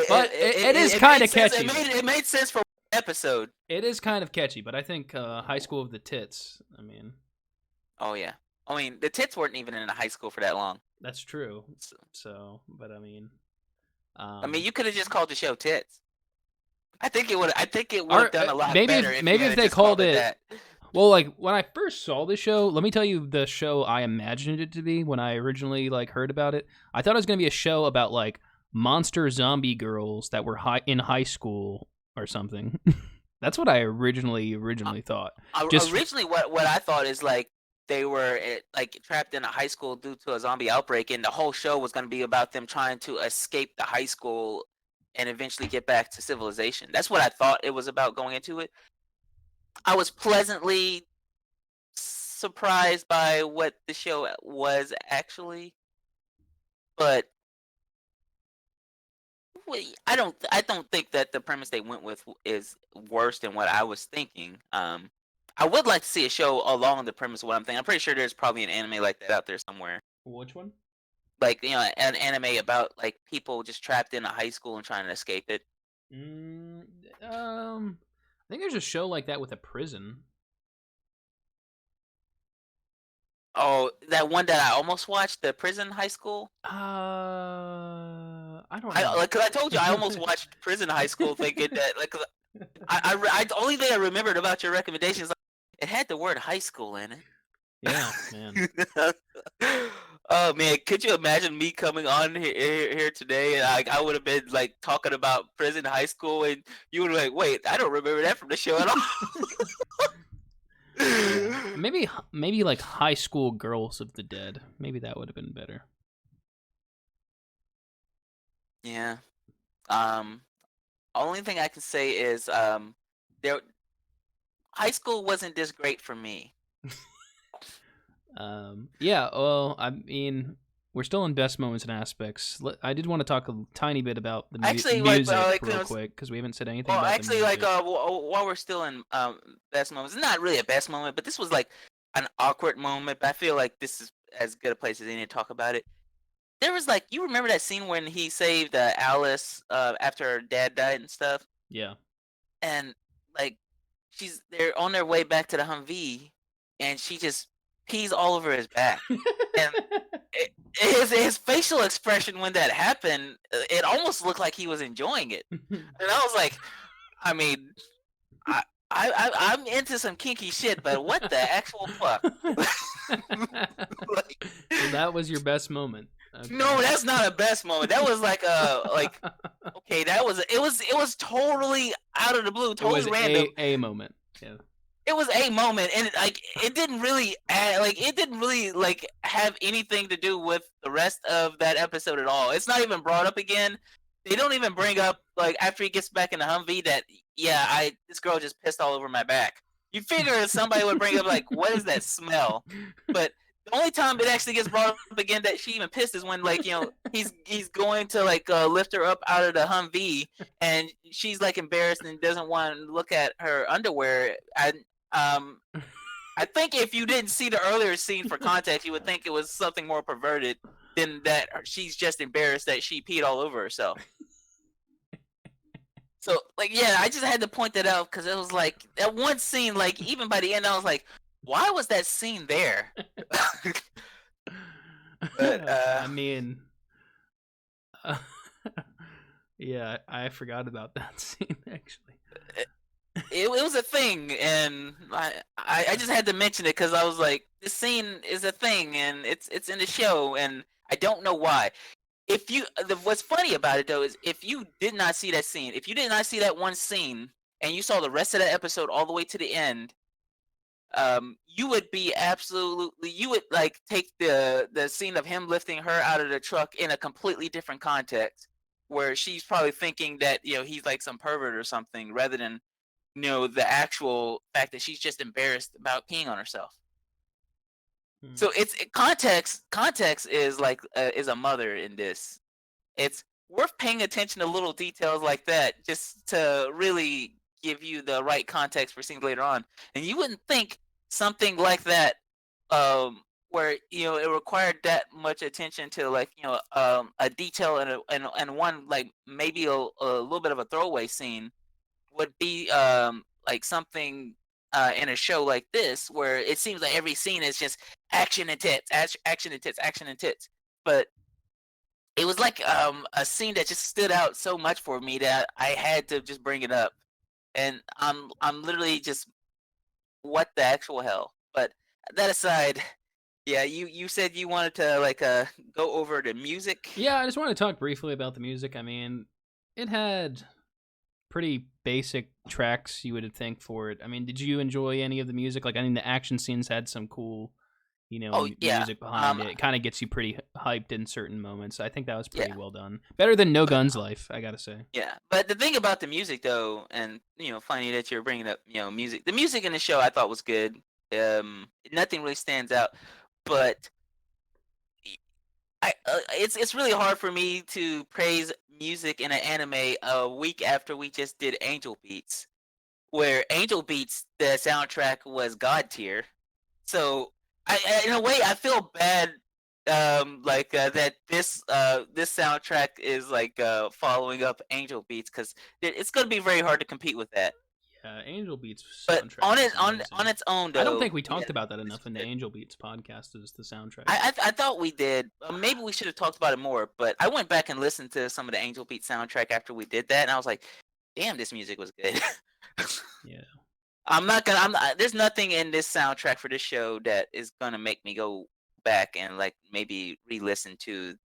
But it is kind of catchy. It made sense for one episode. It is kind of catchy, but I think High School of the Tits. I mean, oh yeah, I mean the tits weren't even in high school for that long. that's true. So, but I mean, you could have just called the show Tits. I think it would have done a lot better. If they called it that. Well, like when I first saw the show, let me tell you the show I imagined it to be when I originally like heard about it. I thought it was going to be a show about like monster zombie girls that were in high school or something. That's what I originally thought. Originally, what I thought is like they were like trapped in a high school due to a zombie outbreak, and the whole show was going to be about them trying to escape the high school and eventually get back to civilization. That's what I thought it was about going into it. I was pleasantly surprised by what the show was actually, but I don't think that the premise they went with is worse than what I was thinking. I would like to see a show along the premise of what I'm thinking. I'm pretty sure there's probably an anime like that out there somewhere. Which one? Like, an anime about like people just trapped in a high school and trying to escape it. I think there's a show like that with a prison. Oh, that one that I almost watched, the Prison High School. I don't know. Cause I told you I almost watched Prison High School, thinking that like the only thing I remembered about your recommendation is like, it had the word high school in it. Yeah, man. Oh man, could you imagine me coming on here today and I would have been like talking about Prison High School, and you would be like, wait, I don't remember that from the show at all. Maybe like High School Girls of the Dead. Maybe that would have been better. Yeah. Only thing I can say is there high school wasn't this great for me. Yeah, well, I mean, we're still in best moments and aspects. I did want to talk a tiny bit about the music real quick, because we haven't said anything about the music. While we're still in best moments, it's not really a best moment, but this was like an awkward moment. But I feel like this is as good a place as any to talk about it. There was like, you remember that scene when he saved Alice after her dad died and stuff? Yeah. And like, they're on their way back to the Humvee, and she just pees all over his back. And his facial expression when that happened, it almost looked like he was enjoying it. And I was like, I mean, I'm into some kinky shit, but what the actual fuck? Like, so that was your best moment. Okay. No, that's not a best moment. That was like okay, it was totally out of the blue, totally random. A moment. Yeah. It was a moment, and it didn't really have anything to do with the rest of that episode at all. It's not even brought up again. They don't even bring up like after he gets back in the Humvee that this girl just pissed all over my back. You figure somebody would bring up like, what is that smell? But the only time it actually gets brought up again that she even pissed is when like he's going to like lift her up out of the Humvee, and she's like embarrassed and doesn't want to look at her underwear. I think if you didn't see the earlier scene for context, you would think it was something more perverted than that she's just embarrassed that she peed all over herself. So, like, yeah, I just had to point that out because it was like that one scene. Like, even by the end, I was like, "Why was that scene there?" But I mean, yeah, I forgot about that scene actually. it was a thing, and I just had to mention it because I was like, this scene is a thing, and it's in the show, and I don't know why. If you, what's funny about it though is if you did not see that scene, if you did not see that one scene, and you saw the rest of the episode all the way to the end, you would be absolutely, you would like take the scene of him lifting her out of the truck in a completely different context, where she's probably thinking that he's like some pervert or something, rather than the actual fact that she's just embarrassed about peeing on herself. So it's context. Context is like is a mother in this. It's worth paying attention to little details like that just to really give you the right context for scenes later on. And you wouldn't think something like that, where it required that much attention to like a detail and one like maybe a little bit of a throwaway scene would be like something in a show like this, where it seems like every scene is just action and tits, action and tits, action and tits. But it was like a scene that just stood out so much for me that I had to just bring it up. And I'm literally just, what the actual hell? But that aside, yeah, you said you wanted to like go over the music. Yeah, I just want to talk briefly about the music. I mean, it had pretty basic tracks you would think for it. I mean, did you enjoy any of the music? Like, I mean, the action scenes had some cool, music behind it. It kind of gets you pretty hyped in certain moments. I think that was pretty well done. Better than No Guns Life, I gotta say. Yeah, but the thing about the music, though, and funny that you're bringing up, music. The music in the show I thought was good. Nothing really stands out, but it's really hard for me to praise music in an anime a week after we just did Angel Beats, where Angel Beats, the soundtrack was god tier. So in a way, I feel bad, that this soundtrack is like following up Angel Beats, because it's going to be very hard to compete with that. Yeah, Angel Beats soundtrack. But on its own, though, I don't think we talked about that enough in the Angel Beats podcast. Is the soundtrack? I thought we did. Maybe we should have talked about it more. But I went back and listened to some of the Angel Beats soundtrack after we did that, and I was like, "Damn, this music was good." Yeah. There's nothing in this soundtrack for this show that is gonna make me go back and like maybe re-listen to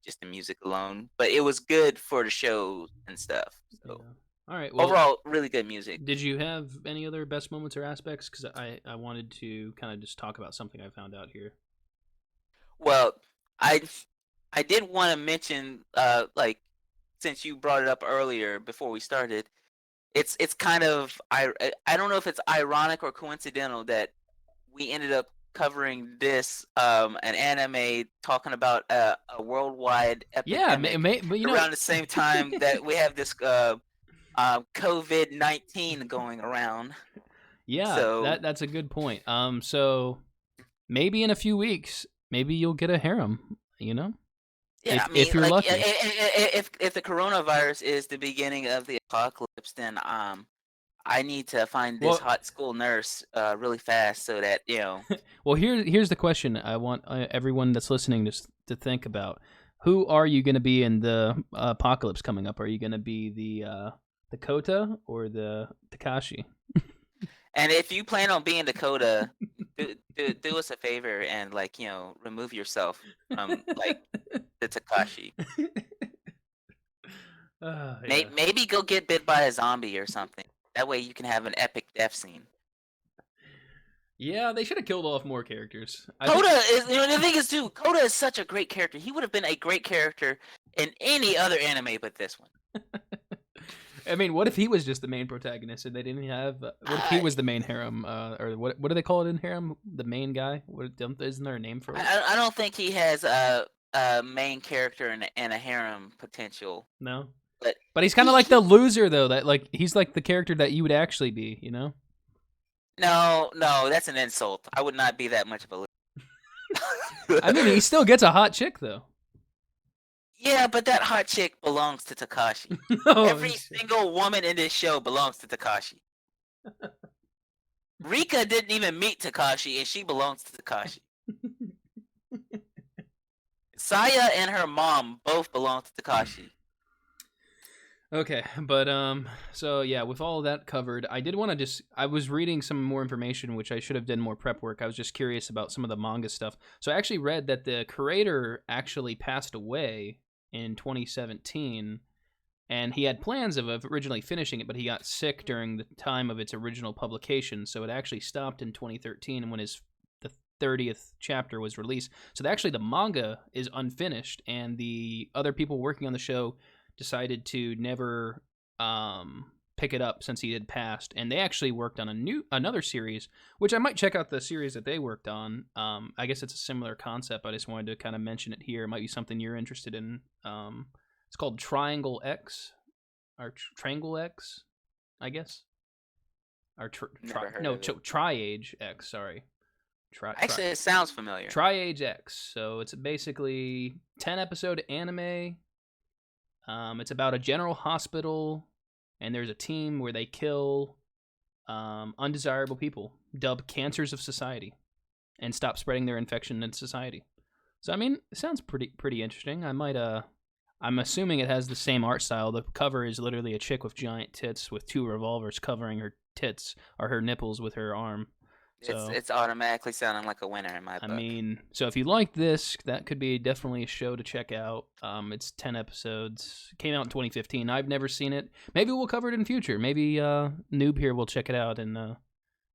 just the music alone. But it was good for the show and stuff. So. Yeah. All right. Well, overall, really good music. Did you have any other best moments or aspects? Because I wanted to kind of just talk about something I found out here. Well, I did want to mention, like, since you brought it up earlier before we started, it's kind of I don't know if it's ironic or coincidental that we ended up covering this an anime talking about a worldwide epidemic around the same time that we have this COVID-19 going around. Yeah, so that's a good point. So maybe in a few weeks, maybe you'll get a harem. Yeah, if you're lucky. If the coronavirus is the beginning of the apocalypse, then I need to find this hot school nurse really fast so that Well, here's the question I want everyone that's listening to think about. Who are you going to be in the apocalypse coming up? Are you going to be the Kota or the Takashi? And if you plan on being Dakota, do us a favor and remove yourself from the Takashi. Yeah. Maybe go get bit by a zombie or something. That way you can have an epic death scene. Yeah, they should have killed off more characters. The thing is too, Kota is such a great character. He would have been a great character in any other anime but this one. I mean, what if he was just the main protagonist and they didn't have? What if he was the main harem, or what do they call it in harem? The main guy? Isn't there a name for it? I don't think he has a main character and a harem potential. No, but he's kind of like the loser though. That he's like the character that you would actually be. No, that's an insult. I would not be that much of a loser. I mean, he still gets a hot chick though. Yeah, but that hot chick belongs to Takashi. Oh, Every single woman in this show belongs to Takashi. Rika didn't even meet Takashi, and she belongs to Takashi. Saya and her mom both belong to Takashi. Okay, but so yeah, with all of that covered, I did want to I was reading some more information, which I should have done more prep work. I was just curious about some of the manga stuff. So I actually read that the creator actually passed away in 2017, and he had plans of originally finishing it, but he got sick during the time of its original publication, so it actually stopped in 2013 when the 30th chapter was released. So actually the manga is unfinished, and the other people working on the show decided to never pick it up since he had passed, and they actually worked on another series, which I might check out the series that they worked on. I guess it's a similar concept. I just wanted to kind of mention it here. It might be something you're interested in. It's called Triangle X, or Triangle X, I guess, or Tri-Age X. Sorry, Actually, it sounds familiar. Tri-Age X. So it's basically 10-episode anime. It's about a general hospital, and there's a team where they kill undesirable people, dubbed cancers of society, and stop spreading their infection in society. So I mean, it sounds pretty interesting. I might I'm assuming it has the same art style. The cover is literally a chick with giant tits with two revolvers covering her tits or her nipples with her arm. So, it's automatically sounding like a winner in my book. I mean, so if you like this, that could be definitely a show to check out. It's 10 episodes. It came out in 2015. I've never seen it. Maybe we'll cover it in future. Maybe Noob here will check it out, and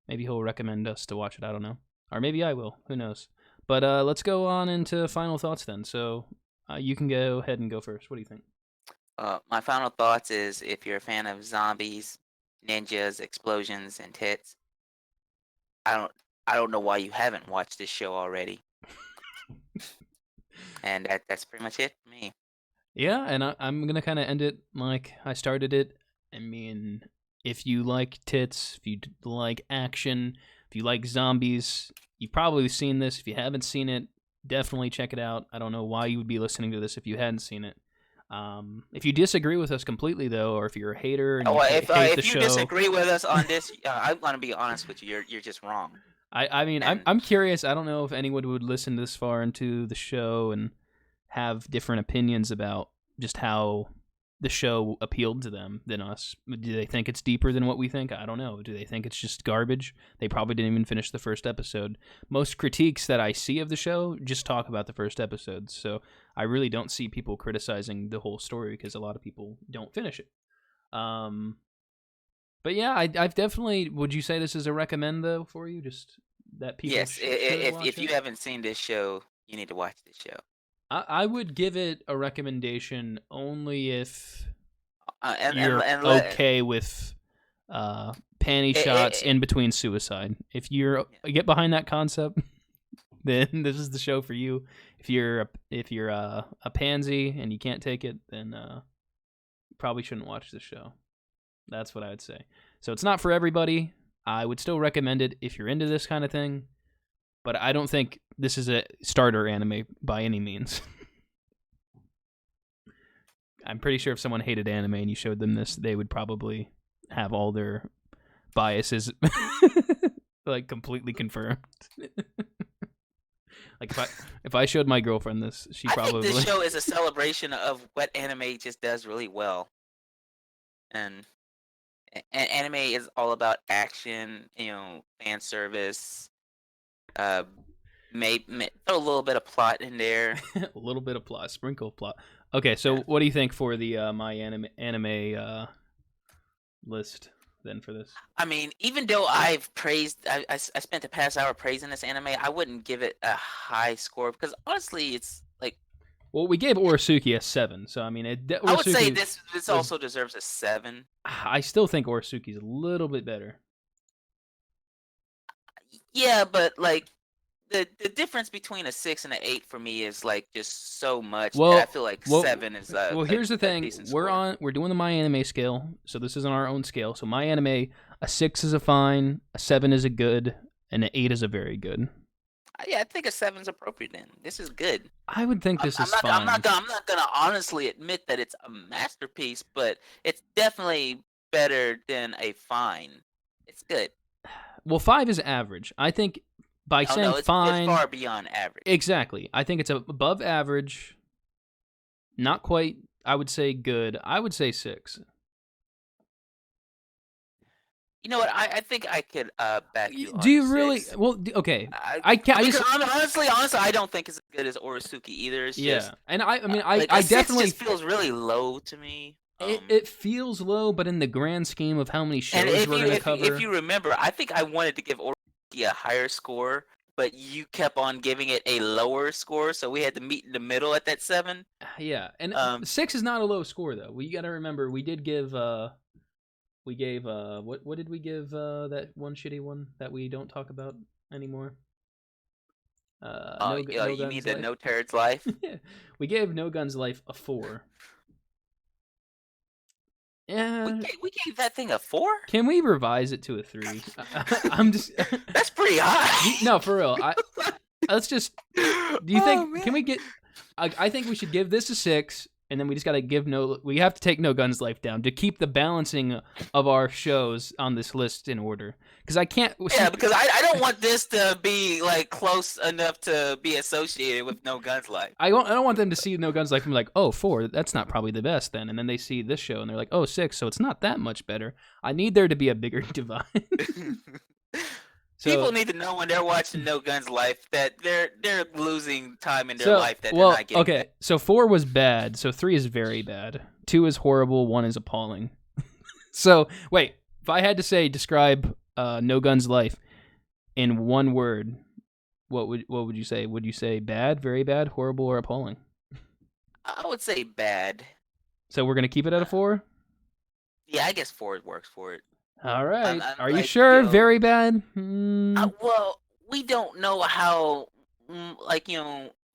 maybe he'll recommend us to watch it. I don't know. Or maybe I will. Who knows? But let's go on into final thoughts then. So you can go ahead and go first. What do you think? My final thoughts is, if you're a fan of zombies, ninjas, explosions, and tits, I don't know why you haven't watched this show already. And that's pretty much it for me. Yeah, and I'm gonna kind of end it like I started it. I mean, if you like tits, if you like action, if you like zombies, you've probably seen this. If you haven't seen it, definitely check it out. I don't know why you would be listening to this if you hadn't seen it. If you disagree with us completely, though, or if you're a hater and hate the show, if you disagree with us on this, I'm gonna be honest with you. You're just wrong. I mean, I'm curious. I don't know if anyone would listen this far into the show and have different opinions about just how the show appealed to them than us. Do they think it's deeper than what we think? I don't know. Do they think it's just garbage? They probably didn't even finish the first episode. Most critiques that I see of the show just talk about the first episode, so I really don't see people criticizing the whole story because a lot of people don't finish it. But yeah, I've definitely. Would you say this is a recommend though for you? Just that people. Yes, if you haven't seen this show, you need to watch this show. I would give it a recommendation only if you're okay with panty shots in between suicide. If you get behind that concept, then this is the show for you. If you're a pansy and you can't take it, then you probably shouldn't watch this show. That's what I would say. So it's not for everybody. I would still recommend it if you're into this kind of thing, but I don't think this is a starter anime by any means. I'm pretty sure if someone hated anime and you showed them this, they would probably have all their biases like completely confirmed. Like if I showed my girlfriend this, I think this show is a celebration of what anime just does really well. And anime is all about action, fan service. Maybe throw a little bit of plot in there. A little bit of plot, sprinkle plot. Okay, so what do you think for the my anime list then for this? I mean, even though I've praised, I spent the past hour praising this anime, I wouldn't give it a high score because honestly, it's like. Well, we gave Orosuki a 7, so I mean, I would say this also deserves a 7. I still think Orosuki's a little bit better. Yeah, but like the difference between a 6 and an 8 for me is like just so much. Well, I feel like 7 is. Well, here's the thing: we're doing the My Anime scale, so this isn't our own scale. So My Anime, a 6 is a fine, a 7 is a good, and an 8 is a very good. Yeah, I think a 7's appropriate. Then this is good. I would think this is I'm fine. not gonna honestly admit that it's a masterpiece, but it's definitely better than a fine. It's good. Well, 5 is average. I think by Oh saying no, it's fine, far beyond average. exactly. I think it's above average. Not quite. I would say good. I would say 6. You know what? I think I could back you on Do you the really? 6. Well, okay. I can't. I because just. honestly, I don't think it's as good as Orosuki either. It's Yeah, just and I mean, like I a 6 definitely. just feels really low to me. It feels low, but in the grand scheme of how many shows And we're going to cover. if you remember, I think I wanted to give Orosuki a higher score, but you kept on giving it a lower score, so we had to meet in the middle at that 7. Yeah, and Um, 6 is not a low score though. We got to remember we did give. We gave what did we give that one shitty one that we don't talk about anymore? you Guns mean the Life. No Turds Life? Yeah, we gave No Guns Life a 4. Yeah, We gave that thing a 4? can we revise it to a 3? I'm just That's pretty high. no, for real. Let's just. Do you think? Man. Can we get? I think we should give this a 6, and then we just got to give We have to take No Guns Life down to keep the balancing of our shows on this list in order. Because I can't. Yeah, because I don't want this to be like close enough to be associated with No Guns Life. I don't want them to see No Guns Life and be like, oh, 4, that's not probably the best then. And then they see this show and they're like, oh, 6, so it's not that much better. I need there to be a bigger divide. So, people need to know when they're watching No Guns Life that they're losing time in their life that they're not getting. Okay, so 4 was bad, so 3 is very bad. 2 is horrible, 1 is appalling. So, wait, if I had to describe No Guns Life in one word, what would you say? Would you say bad, very bad, horrible, or appalling? I would say bad. So we're gonna keep it at a 4? Yeah, I guess 4 works for it. All right. Are you like, sure? Very bad. Well, we don't know how,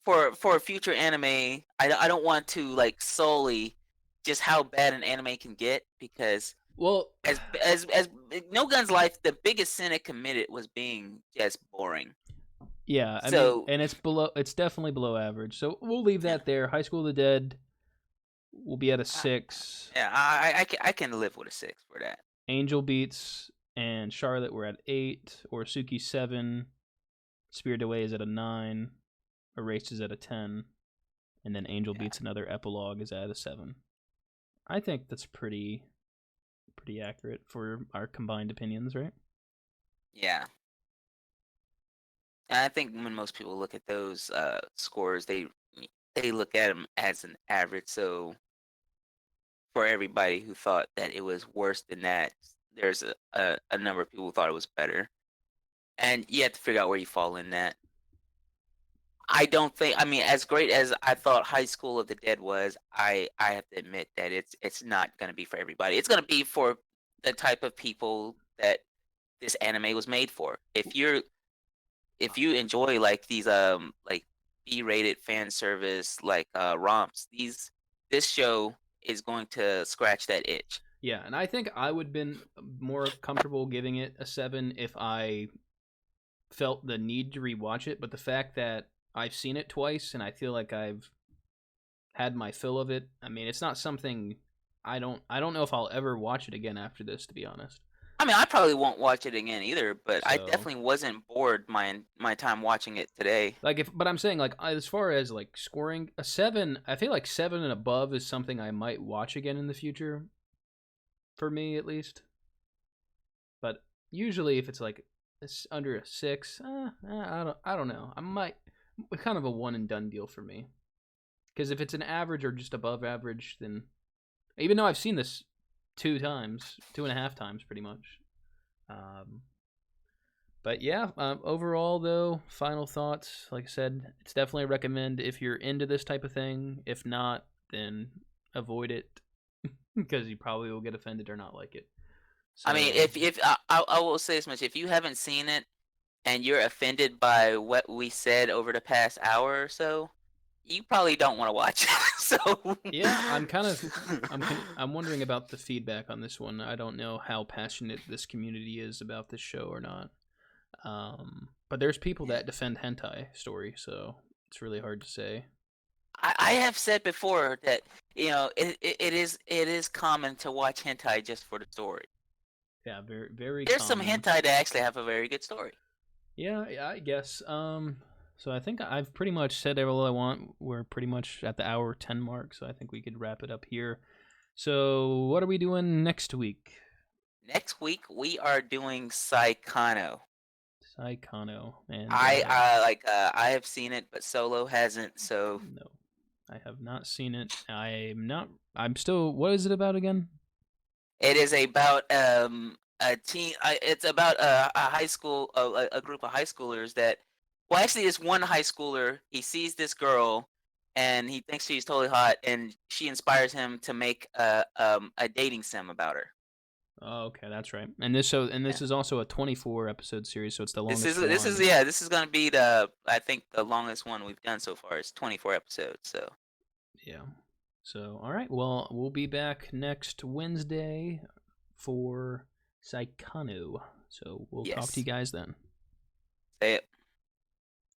for a future anime, I don't want to like solely just how bad an anime can get, because as No Guns Life, the biggest sin it committed was being just boring. Yeah, I mean, and it's definitely below average. So we'll leave that there. High School of the Dead will be at a 6. Yeah, I can live with a 6 for that. Angel Beats and Charlotte were at 8. Orosuki 7. Spirited Away is at a 9. Erased is at a 10. And then Angel Beats, another epilogue, is at a 7. I think that's pretty accurate for our combined opinions, right? Yeah. And I think when most people look at those scores, they look at them as an average. So for everybody who thought that it was worse than that, there's a number of people who thought it was better. And you have to figure out where you fall in that. I don't think, I mean, as great as I thought High School of the Dead was, I have to admit that it's not going to be for everybody. It's going to be for the type of people that this anime was made for. If you enjoy like these like B-rated fan service like romps, this show is going to scratch that itch. Yeah, and I think I would have been more comfortable giving it a 7 if I felt the need to rewatch it, but the fact that I've seen it twice and I feel like I've had my fill of it, I mean, it's not something I don't know if I'll ever watch it again after this, to be honest. I mean, I probably won't watch it again either, but I definitely wasn't bored my time watching it today. But I'm saying, like, as far as like scoring a 7, I feel like 7 and above is something I might watch again in the future. For me, at least. But usually, if it's like it's under a 6, I don't know. I might kind of a one and done deal for me. Because if it's an average or just above average, then even though I've seen this 2.5 times, pretty much. But yeah, overall though, final thoughts. Like I said, it's definitely a recommend if you're into this type of thing. If not, then avoid it because you probably will get offended or not like it. So, I mean, if I will say this much: if you haven't seen it and you're offended by what we said over the past hour or so, you probably don't want to watch it. So yeah, I'm wondering about the feedback on this one. I don't know how passionate this community is about this show or not. But there's people that defend hentai story, so it's really hard to say. I have said before that it is common to watch hentai just for the story. Yeah, very very There's common. some hentai that actually have a very good story. Yeah, I guess. So I think I've pretty much said all I want. We're pretty much at the hour 10 mark, so I think we could wrap it up here. So what are we doing next week? Next week we are doing Saikano. Saikano, and I have seen it, but Solo hasn't. So no, I have not seen it. I'm still. What is it about again? it is about a teen. It's about a high school, a group of high schoolers that. Well, actually, it's one high schooler. He sees this girl, and he thinks she's totally hot, and she inspires him to make a dating sim about her. Oh, okay, that's right. And this is also a 24 episode series, so it's the longest. This is gonna be the longest one we've done so far. It's 24 episodes. So yeah. So all right, well we'll be back next Wednesday for Saikano. So we'll talk to you guys then. say it.